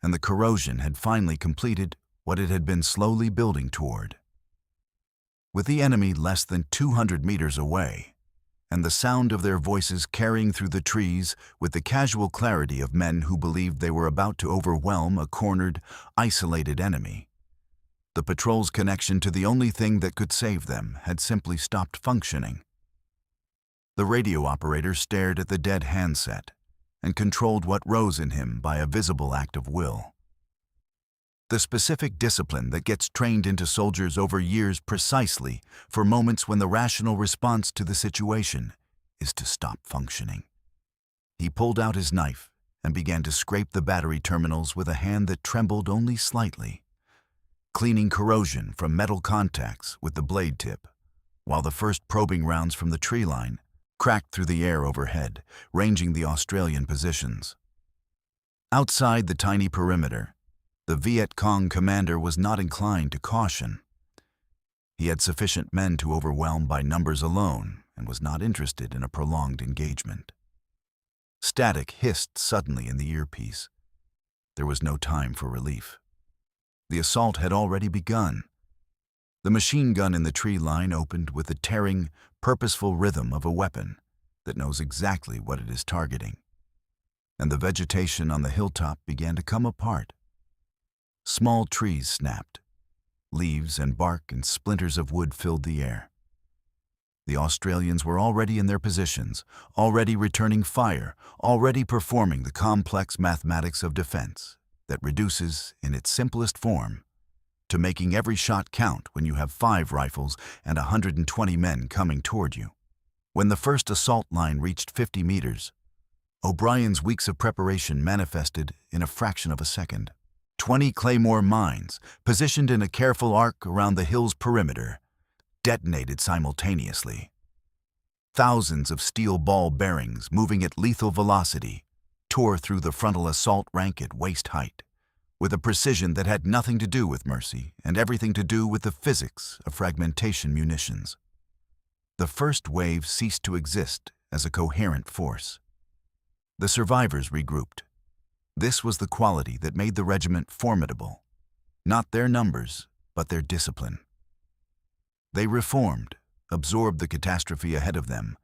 and the corrosion had finally completed what it had been slowly building toward. With the enemy less than 200 meters away, and the sound of their voices carrying through the trees with the casual clarity of men who believed they were about to overwhelm a cornered, isolated enemy, the patrol's connection to the only thing that could save them had simply stopped functioning. The radio operator stared at the dead handset and controlled what rose in him by a visible act of will. The specific discipline that gets trained into soldiers over years precisely for moments when the rational response to the situation is to stop functioning. He pulled out his knife and began to scrape the battery terminals with a hand that trembled only slightly, cleaning corrosion from metal contacts with the blade tip, while the first probing rounds from the tree line cracked through the air overhead, ranging the Australian positions. Outside the tiny perimeter, the Viet Cong commander was not inclined to caution. He had sufficient men to overwhelm by numbers alone and was not interested in a prolonged engagement. Static hissed suddenly in the earpiece. There was no time for relief. The assault had already begun. The machine gun in the tree line opened with the tearing, purposeful rhythm of a weapon that knows exactly what it is targeting, and the vegetation on the hilltop began to come apart. Small trees snapped. Leaves and bark and splinters of wood filled the air. The Australians were already in their positions, already returning fire, already performing the complex mathematics of defense that reduces, in its simplest form, to making every shot count when you have 5 rifles and 120 men coming toward you. When the first assault line reached 50 meters, O'Brien's weeks of preparation manifested in a fraction of a second. 20 Claymore mines, positioned in a careful arc around the hill's perimeter, detonated simultaneously. Thousands of steel ball bearings, moving at lethal velocity, tore through the frontal assault rank at waist height, with a precision that had nothing to do with mercy and everything to do with the physics of fragmentation munitions. The first wave ceased to exist as a coherent force. The survivors regrouped. This was the quality that made the regiment formidable. Not their numbers, but their discipline. They reformed, absorbed the catastrophe ahead of them,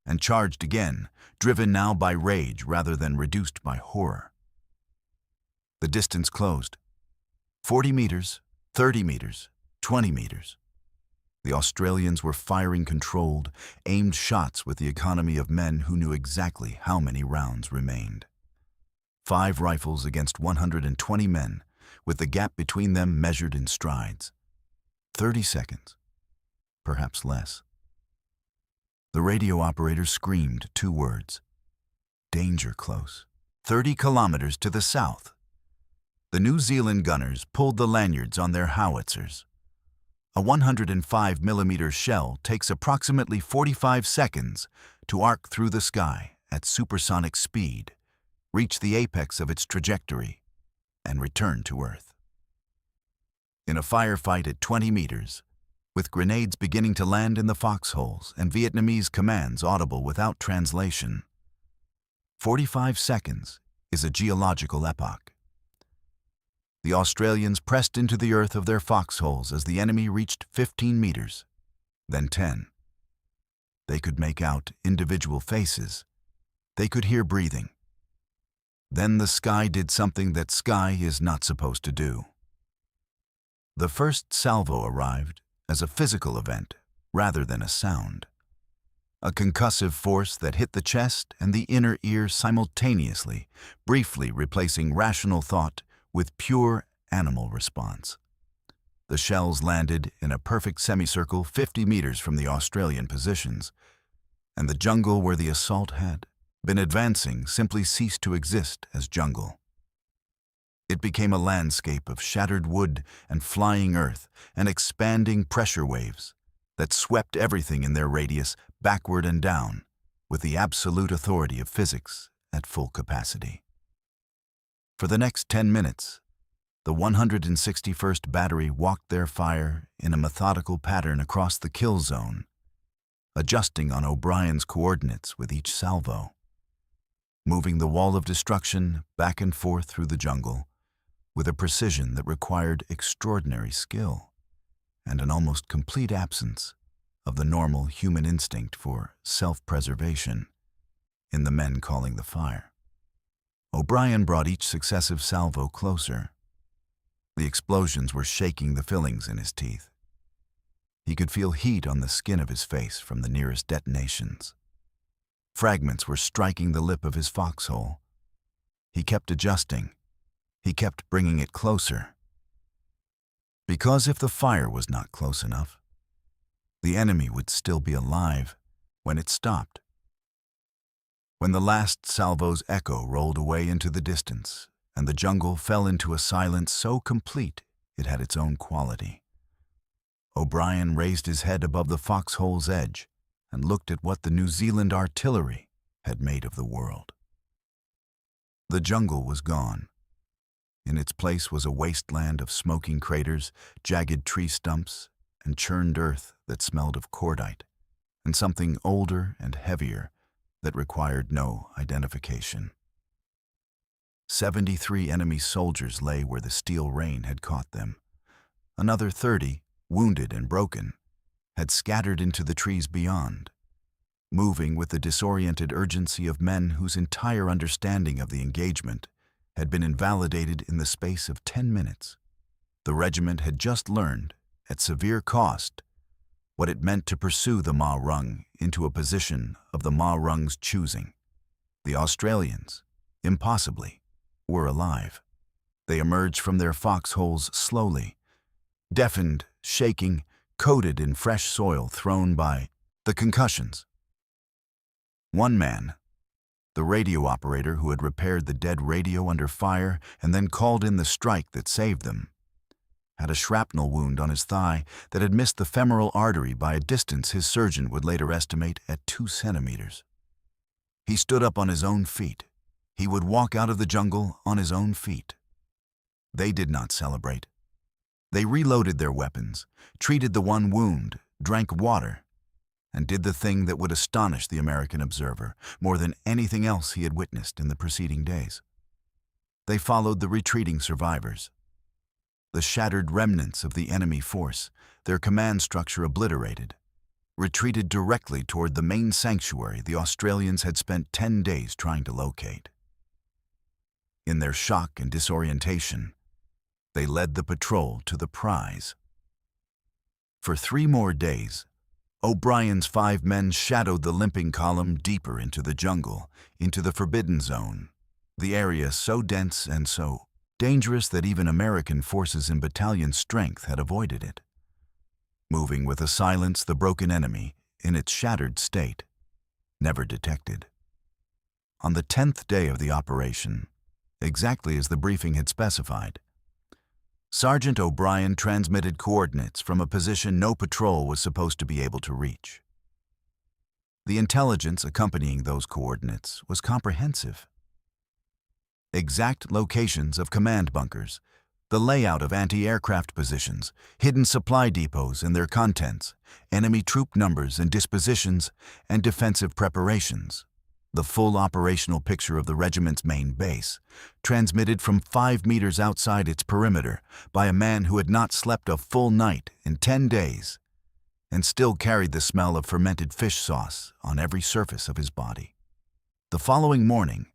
and charged again, driven now by rage rather than reduced by horror. The distance closed. 40 meters, 30 meters, 20 meters. The Australians were firing controlled, aimed shots with the economy of men who knew exactly how many rounds remained. 5 rifles against 120 men, with the gap between them measured in strides. 30 seconds, perhaps less. The radio operator screamed 2 words. Danger close. 30 kilometers to the south. The New Zealand gunners pulled the lanyards on their howitzers. A 105mm shell takes approximately 45 seconds to arc through the sky at supersonic speed, reach the apex of its trajectory, and return to Earth. In a firefight at 20 meters, with grenades beginning to land in the foxholes and Vietnamese commands audible without translation, 45 seconds is a geological epoch. The Australians pressed into the earth of their foxholes as the enemy reached 15 meters, then 10. They could make out individual faces. They could hear breathing. Then the sky did something that sky is not supposed to do. The first salvo arrived as a physical event rather than a sound. A concussive force that hit the chest and the inner ear simultaneously, briefly replacing rational thought with pure animal response. The shells landed in a perfect semicircle 50 meters from the Australian positions, and the jungle where the assault had been advancing simply ceased to exist as jungle. It became a landscape of shattered wood and flying earth and expanding pressure waves that swept everything in their radius backward and down with the absolute authority of physics at full capacity. For the next 10 minutes, the 161st Battery walked their fire in a methodical pattern across the kill zone, adjusting on O'Brien's coordinates with each salvo, moving the wall of destruction back and forth through the jungle with a precision that required extraordinary skill and an almost complete absence of the normal human instinct for self-preservation in the men calling the fire. O'Brien brought each successive salvo closer. The explosions were shaking the fillings in his teeth. He could feel heat on the skin of his face from the nearest detonations. Fragments were striking the lip of his foxhole. He kept adjusting. He kept bringing it closer. Because if the fire was not close enough, the enemy would still be alive when it stopped. When the last salvo's echo rolled away into the distance and the jungle fell into a silence so complete it had its own quality, O'Brien raised his head above the foxhole's edge and looked at what the New Zealand artillery had made of the world. The jungle was gone. In its place was a wasteland of smoking craters, jagged tree stumps, and churned earth that smelled of cordite, and something older and heavier that required no identification. 73 enemy soldiers lay where the steel rain had caught them. Another 30, wounded and broken, had scattered into the trees beyond, moving with the disoriented urgency of men whose entire understanding of the engagement had been invalidated in the space of 10 minutes. The regiment had just learned, at severe cost, what it meant to pursue the Ma Rung into a position of the Ma Rung's choosing. The Australians, impossibly, were alive. They emerged from their foxholes slowly, deafened, shaking, coated in fresh soil thrown by the concussions. One man, the radio operator who had repaired the dead radio under fire and then called in the strike that saved them, had a shrapnel wound on his thigh that had missed the femoral artery by a distance his surgeon would later estimate at 2 centimeters. He stood up on his own feet. He would walk out of the jungle on his own feet. They did not celebrate. They reloaded their weapons, treated the one wound, drank water, and did the thing that would astonish the American observer more than anything else he had witnessed in the preceding days. They followed the retreating survivors. The shattered remnants of the enemy force, their command structure obliterated, retreated directly toward the main sanctuary the Australians had spent 10 days trying to locate. In their shock and disorientation, they led the patrol to the prize. For 3 more days, O'Brien's 5 men shadowed the limping column deeper into the jungle, into the forbidden zone, the area so dense and so dangerous that even American forces in battalion strength had avoided it, moving with a silence the broken enemy, in its shattered state, never detected. On the 10th day of the operation, exactly as the briefing had specified, Sergeant O'Brien transmitted coordinates from a position no patrol was supposed to be able to reach. The intelligence accompanying those coordinates was comprehensive. Exact locations of command bunkers, the layout of anti-aircraft positions, hidden supply depots and their contents, enemy troop numbers and dispositions, and defensive preparations. The full operational picture of the regiment's main base, transmitted from 5 meters outside its perimeter by a man who had not slept a full night in 10 days and still carried the smell of fermented fish sauce on every surface of his body. The following morning,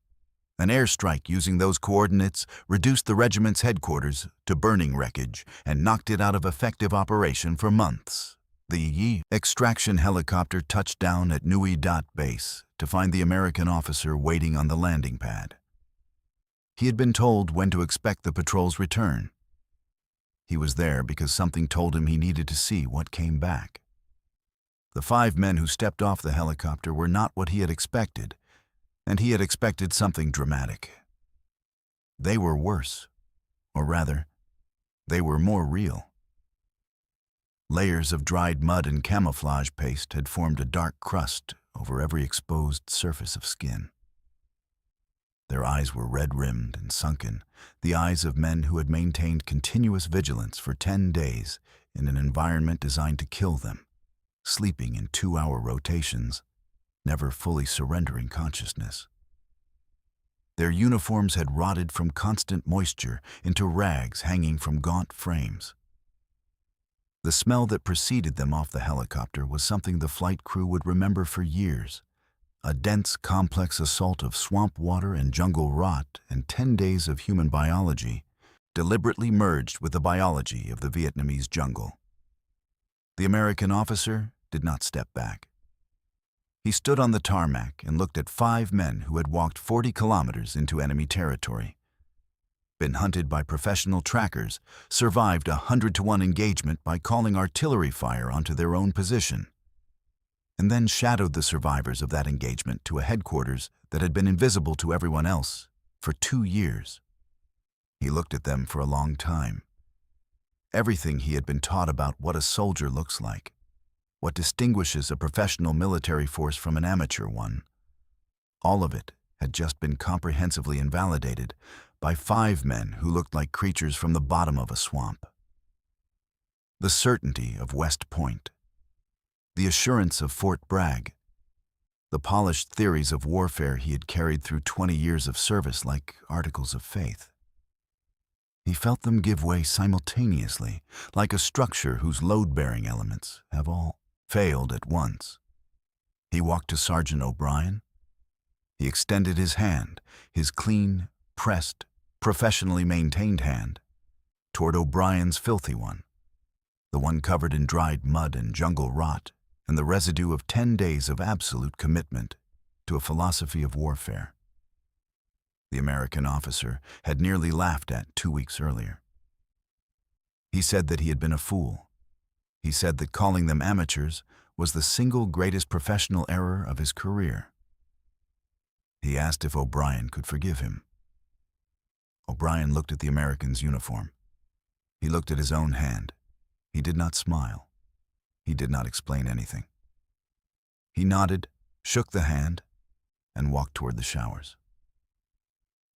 an airstrike using those coordinates reduced the regiment's headquarters to burning wreckage and knocked it out of effective operation for months. The Yi extraction helicopter touched down at Nui Dat Base to find the American officer waiting on the landing pad. He had been told when to expect the patrol's return. He was there because something told him he needed to see what came back. The 5 men who stepped off the helicopter were not what he had expected, and he had expected something dramatic. They were worse. Or rather, they were more real. Layers of dried mud and camouflage paste had formed a dark crust over every exposed surface of skin. Their eyes were red-rimmed and sunken, the eyes of men who had maintained continuous vigilance for 10 days in an environment designed to kill them, sleeping in 2-hour rotations, never fully surrendering consciousness. Their uniforms had rotted from constant moisture into rags hanging from gaunt frames. The smell that preceded them off the helicopter was something the flight crew would remember for years. A dense, complex assault of swamp water and jungle rot and 10 days of human biology deliberately merged with the biology of the Vietnamese jungle. The American officer did not step back. He stood on the tarmac and looked at 5 men who had walked 40 kilometers into enemy territory, been hunted by professional trackers, survived a 100-to-1 engagement by calling artillery fire onto their own position, and then shadowed the survivors of that engagement to a headquarters that had been invisible to everyone else for 2 years. He looked at them for a long time. Everything he had been taught about what a soldier looks like, what distinguishes a professional military force from an amateur one, all of it had just been comprehensively invalidated by 5 men who looked like creatures from the bottom of a swamp. The certainty of West Point, the assurance of Fort Bragg, the polished theories of warfare he had carried through 20 years of service like articles of faith. He felt them give way simultaneously, like a structure whose load-bearing elements have all failed at once. He walked to Sergeant O'Brien. He extended his hand, his clean, pressed, professionally maintained hand, toward O'Brien's filthy one, the one covered in dried mud and jungle rot and the residue of 10 days of absolute commitment to a philosophy of warfare the American officer had nearly laughed at 2 weeks earlier. He said that he had been a fool. He said that calling them amateurs was the single greatest professional error of his career. He asked if O'Brien could forgive him. O'Brien looked at the American's uniform. He looked at his own hand. He did not smile. He did not explain anything. He nodded, shook the hand, and walked toward the showers.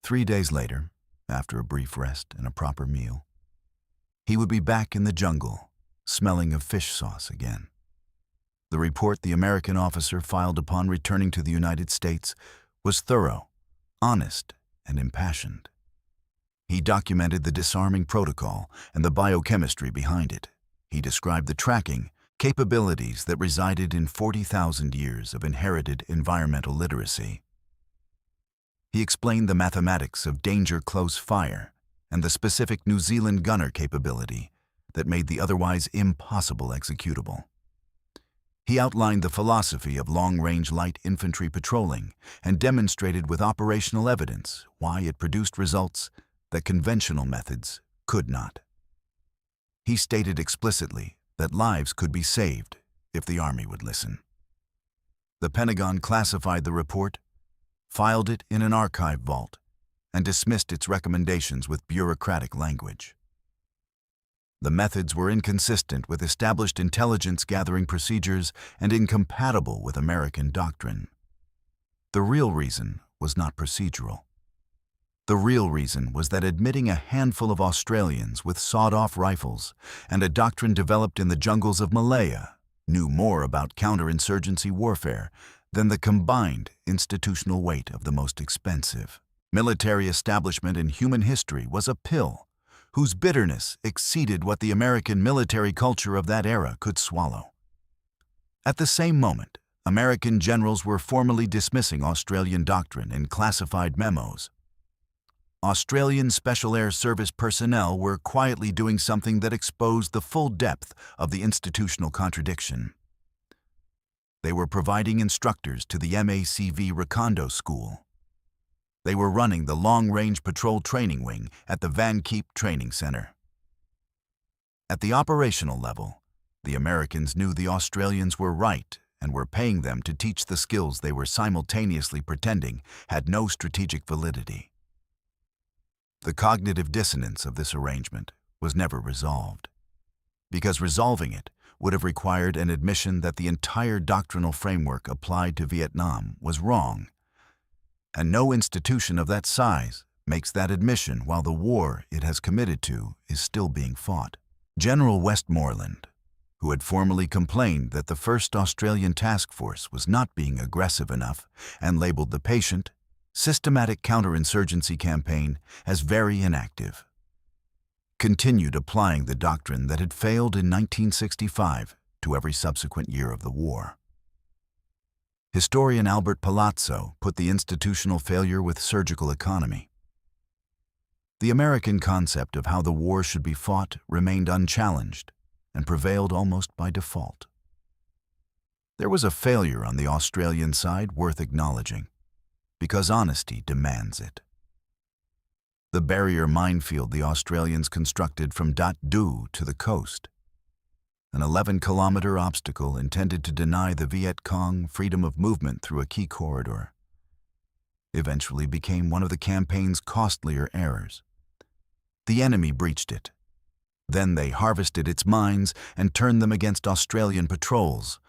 3 days later, after a brief rest and a proper meal, he would be back in the jungle, smelling of fish sauce again. The report the American officer filed upon returning to the United States was thorough, honest, and impassioned. He documented the disarming protocol and the biochemistry behind it. He described the tracking capabilities that resided in 40,000 years of inherited environmental literacy. He explained the mathematics of danger-close fire and the specific New Zealand gunner capability that made the otherwise impossible executable. He outlined the philosophy of long-range light infantry patrolling and demonstrated with operational evidence why it produced results that conventional methods could not. He stated explicitly that lives could be saved if the Army would listen. The Pentagon classified the report, filed it in an archive vault, and dismissed its recommendations with bureaucratic language. The methods were inconsistent with established intelligence-gathering procedures and incompatible with American doctrine. The real reason was not procedural. The real reason was that admitting a handful of Australians with sawed-off rifles and a doctrine developed in the jungles of Malaya knew more about counter-insurgency warfare than the combined institutional weight of the most expensive military establishment in human history was a pill whose bitterness exceeded what the American military culture of that era could swallow. At the same moment, American generals were formally dismissing Australian doctrine in classified memos. Australian Special Air Service personnel were quietly doing something that exposed the full depth of the institutional contradiction. They were providing instructors to the MACV Recondo School. They were running the Long-Range Patrol Training Wing at the Van Keep Training Center. At the operational level, the Americans knew the Australians were right and were paying them to teach the skills they were simultaneously pretending had no strategic validity. The cognitive dissonance of this arrangement was never resolved, because resolving it would have required an admission that the entire doctrinal framework applied to Vietnam was wrong, and no institution of that size makes that admission while the war it has committed to is still being fought. General Westmoreland, who had formally complained that the first Australian task force was not being aggressive enough and labeled the patient, systematic counter-insurgency campaign as very inactive, continued applying the doctrine that had failed in 1965 to every subsequent year of the war. Historian Albert Palazzo put the institutional failure with surgical economy. The American concept of how the war should be fought remained unchallenged and prevailed almost by default. There was a failure on the Australian side worth acknowledging, because honesty demands it. The barrier minefield the Australians constructed from Dat Du to the coast, an 11-kilometer obstacle intended to deny the Viet Cong freedom of movement through a key corridor, eventually became one of the campaign's costlier errors. The enemy breached it. Then they harvested its mines and turned them against Australian patrols,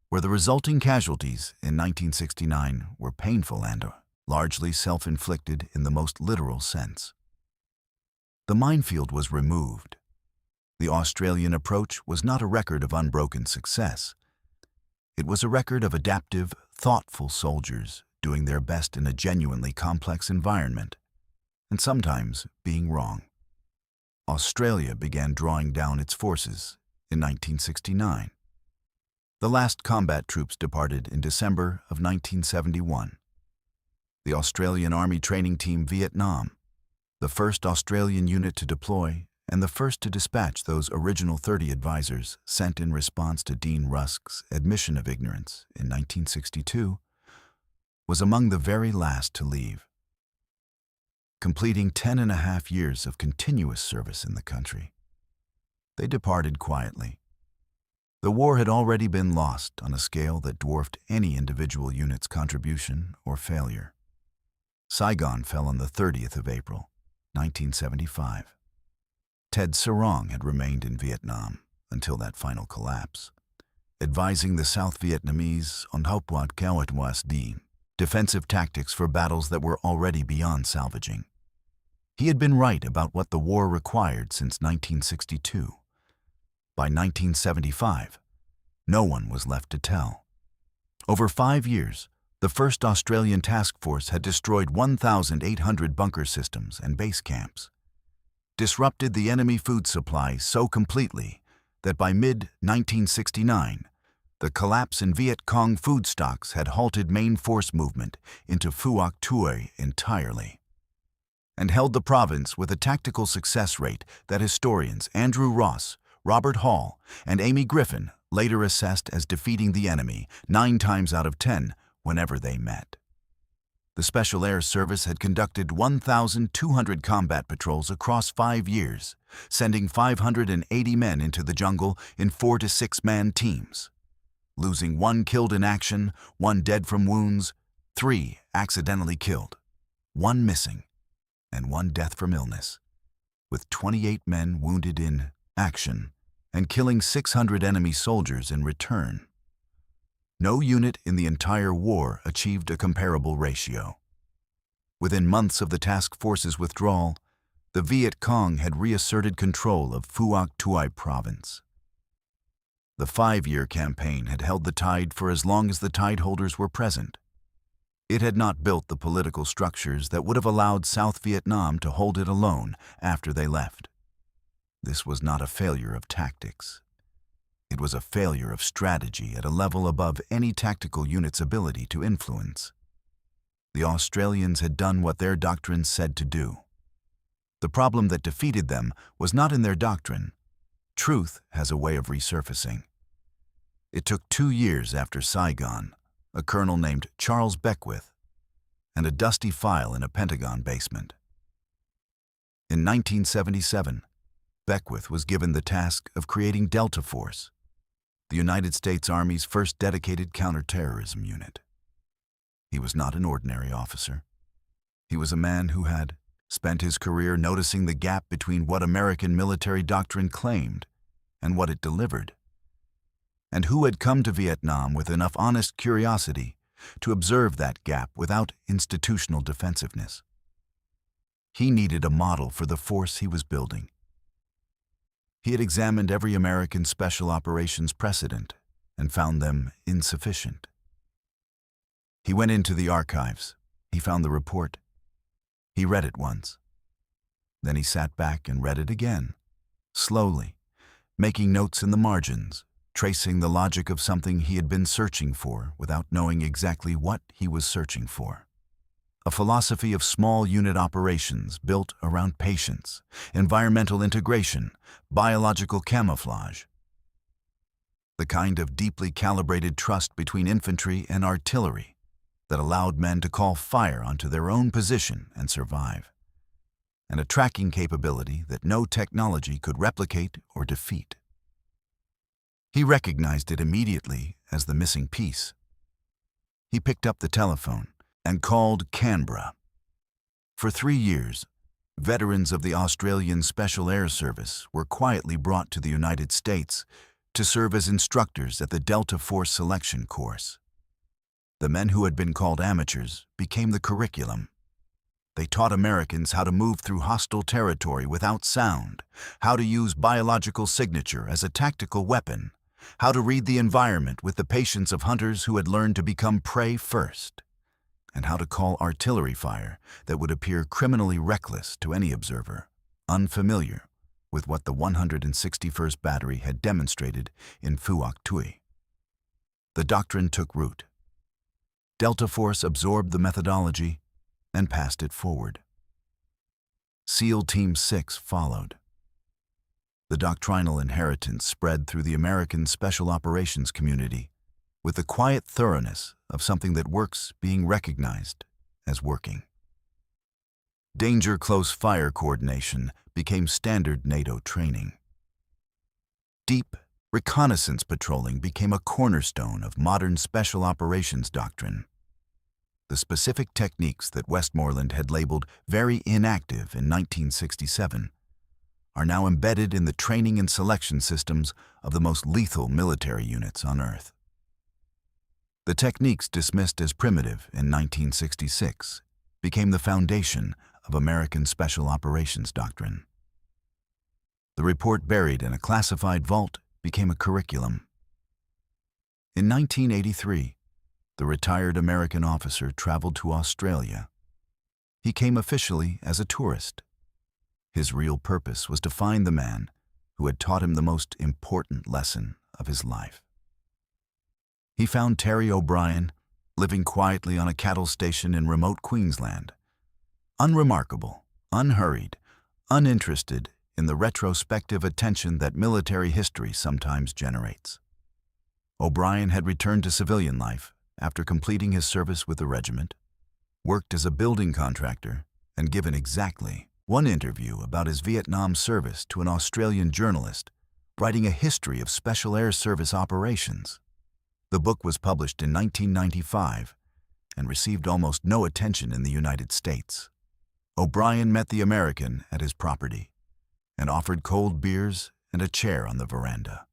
where the resulting casualties in 1969 were painful and largely self-inflicted in the most literal sense. The minefield was removed. The Australian approach was not a record of unbroken success. It was a record of adaptive, thoughtful soldiers doing their best in a genuinely complex environment, and sometimes being wrong. Australia began drawing down its forces in 1969. The last combat troops departed in December of 1971. The Australian Army Training Team Vietnam, the first Australian unit to deploy and the first to dispatch those original 30 advisors sent in response to Dean Rusk's admission of ignorance in 1962, was among the very last to leave, completing 10.5 years of continuous service in the country. They departed quietly. The war had already been lost on a scale that dwarfed any individual unit's contribution or failure. Saigon fell on the 30th of April, 1975. Ted Serong had remained in Vietnam until that final collapse, advising the South Vietnamese on Phuoc Tuy defensive tactics for battles that were already beyond salvaging. He had been right about what the war required since 1962. By 1975, no one was left to tell. Over 5 years, the first Australian task force had destroyed 1,800 bunker systems and base camps, disrupted the enemy food supply so completely that by mid-1969, the collapse in Viet Cong food stocks had halted main force movement into Phuoc Tuy entirely, and held the province with a tactical success rate that historians Andrew Ross, Robert Hall, and Amy Griffin later assessed as defeating the enemy 9 times out of 10 whenever they met. The Special Air Service had conducted 1,200 combat patrols across 5 years, sending 580 men into the jungle in 4 to 6-man teams, losing 1 killed in action, 1 dead from wounds, 3 accidentally killed, 1 missing, and 1 death from illness, with 28 men wounded in action and killing 600 enemy soldiers in return. No unit in the entire war achieved a comparable ratio. Within months of the task force's withdrawal, the Viet Cong had reasserted control of Phuoc Tuy Province. The 5-year campaign had held the tide for as long as the tideholders were present. It had not built the political structures that would have allowed South Vietnam to hold it alone after they left. This was not a failure of tactics. It was a failure of strategy at a level above any tactical unit's ability to influence. The Australians had done what their doctrine said to do. The problem that defeated them was not in their doctrine. Truth has a way of resurfacing. It took 2 years after Saigon, a colonel named Charles Beckwith, and a dusty file in a Pentagon basement. In 1977, Beckwith was given the task of creating Delta Force, the United States Army's first dedicated counterterrorism unit. He was not an ordinary officer. He was a man who had spent his career noticing the gap between what American military doctrine claimed and what it delivered, and who had come to Vietnam with enough honest curiosity to observe that gap without institutional defensiveness. He needed a model for the force he was building. He had examined every American special operations precedent and found them insufficient. He went into the archives. He found the report. He read it once. Then he sat back and read it again, slowly, making notes in the margins, tracing the logic of something he had been searching for without knowing exactly what he was searching for. A philosophy of small unit operations built around patience, environmental integration, biological camouflage. The kind of deeply calibrated trust between infantry and artillery that allowed men to call fire onto their own position and survive, and a tracking capability that no technology could replicate or defeat. He recognized it immediately as the missing piece. He picked up the telephone and called Canberra. For 3 years, veterans of the Australian Special Air Service were quietly brought to the United States to serve as instructors at the Delta Force selection course. The men who had been called amateurs became the curriculum. They taught Americans how to move through hostile territory without sound, how to use biological signature as a tactical weapon, how to read the environment with the patience of hunters who had learned to become prey first, and how to call artillery fire that would appear criminally reckless to any observer, unfamiliar with what the 161st Battery had demonstrated in Phuoc Tuy. The doctrine took root. Delta Force absorbed the methodology and passed it forward. SEAL Team 6 followed. The doctrinal inheritance spread through the American Special Operations community with the quiet thoroughness of something that works being recognized as working. Danger close fire coordination became standard NATO training. Deep reconnaissance patrolling became a cornerstone of modern special operations doctrine. The specific techniques that Westmoreland had labeled very inactive in 1967 are now embedded in the training and selection systems of the most lethal military units on Earth. The techniques dismissed as primitive in 1966 became the foundation of American Special Operations doctrine. The report buried in a classified vault became a curriculum. In 1983, the retired American officer traveled to Australia. He came officially as a tourist. His real purpose was to find the man who had taught him the most important lesson of his life. He found Terry O'Brien living quietly on a cattle station in remote Queensland, unremarkable, unhurried, uninterested in the retrospective attention that military history sometimes generates. O'Brien had returned to civilian life after completing his service with the regiment, worked as a building contractor, and given exactly one interview about his Vietnam service to an Australian journalist, writing a history of Special Air Service operations. The book was published in 1995 and received almost no attention in the United States. O'Brien met the American at his property and offered cold beers and a chair on the veranda.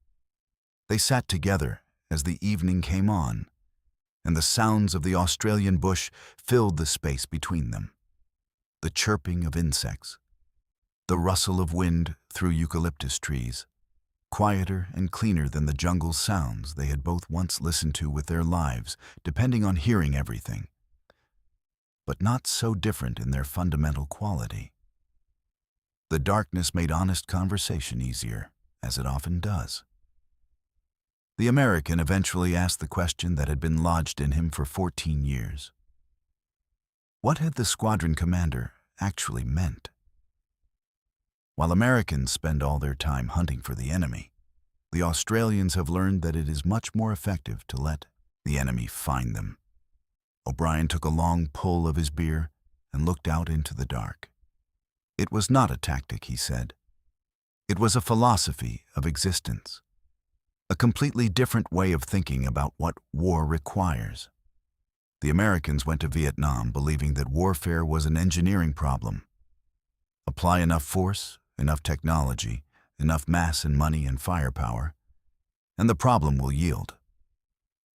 They sat together as the evening came on, and the sounds of the Australian bush filled the space between them. The chirping of insects, the rustle of wind through eucalyptus trees, quieter and cleaner than the jungle sounds they had both once listened to with their lives, depending on hearing everything, but not so different in their fundamental quality. The darkness made honest conversation easier, as it often does. The American eventually asked the question that had been lodged in him for 14 years. What had the squadron commander actually meant? While Americans spend all their time hunting for the enemy, the Australians have learned that it is much more effective to let the enemy find them. O'Brien took a long pull of his beer and looked out into the dark. It was not a tactic, he said. It was a philosophy of existence, a completely different way of thinking about what war requires. The Americans went to Vietnam believing that warfare was an engineering problem, Apply enough force, enough technology, enough mass and money and firepower, and the problem will yield.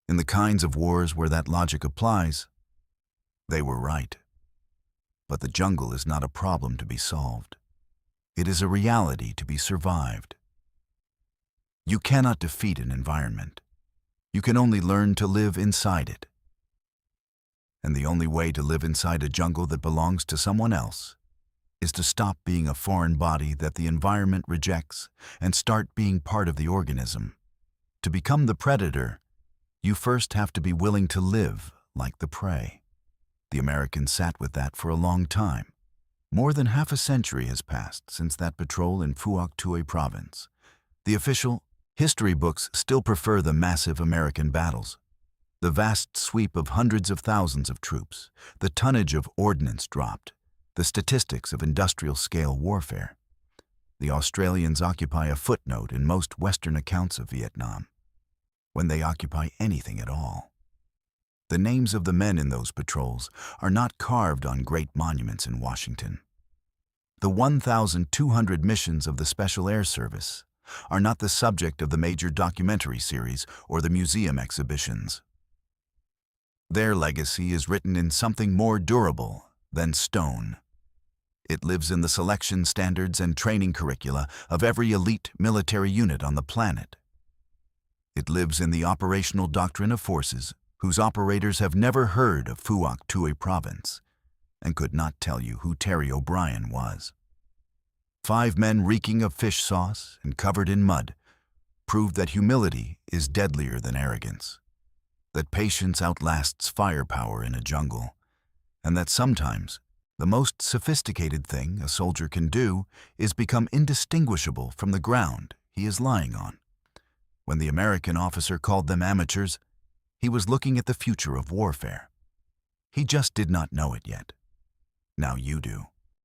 In the kinds of wars where that logic applies, they were right. But the jungle is not a problem to be solved. It is a reality to be survived. You cannot defeat an environment. You can only learn to live inside it. And the only way to live inside a jungle that belongs to someone else is to stop being a foreign body that the environment rejects and start being part of the organism. To become the predator, you first have to be willing to live like the prey. The Americans sat with that for a long time. More than half a century has passed since that patrol in Phuoc Tuy Province. The official history books still prefer the massive American battles. The vast sweep of hundreds of thousands of troops, the tonnage of ordnance dropped, the statistics of industrial-scale warfare. The Australians occupy a footnote in most Western accounts of Vietnam, when they occupy anything at all. The names of the men in those patrols are not carved on great monuments in Washington. The 1,200 missions of the Special Air Service are not the subject of the major documentary series or the museum exhibitions. Their legacy is written in something more durable than stone. It lives in the selection standards and training curricula of every elite military unit on the planet. It lives in the operational doctrine of forces whose operators have never heard of Phuoc Tuy Province and could not tell you who Terry O'Brien was. 5 men reeking of fish sauce and covered in mud proved that humility is deadlier than arrogance, that patience outlasts firepower in a jungle, and that sometimes the most sophisticated thing a soldier can do is become indistinguishable from the ground he is lying on. When the American officer called them amateurs, he was looking at the future of warfare. He just did not know it yet. Now you do.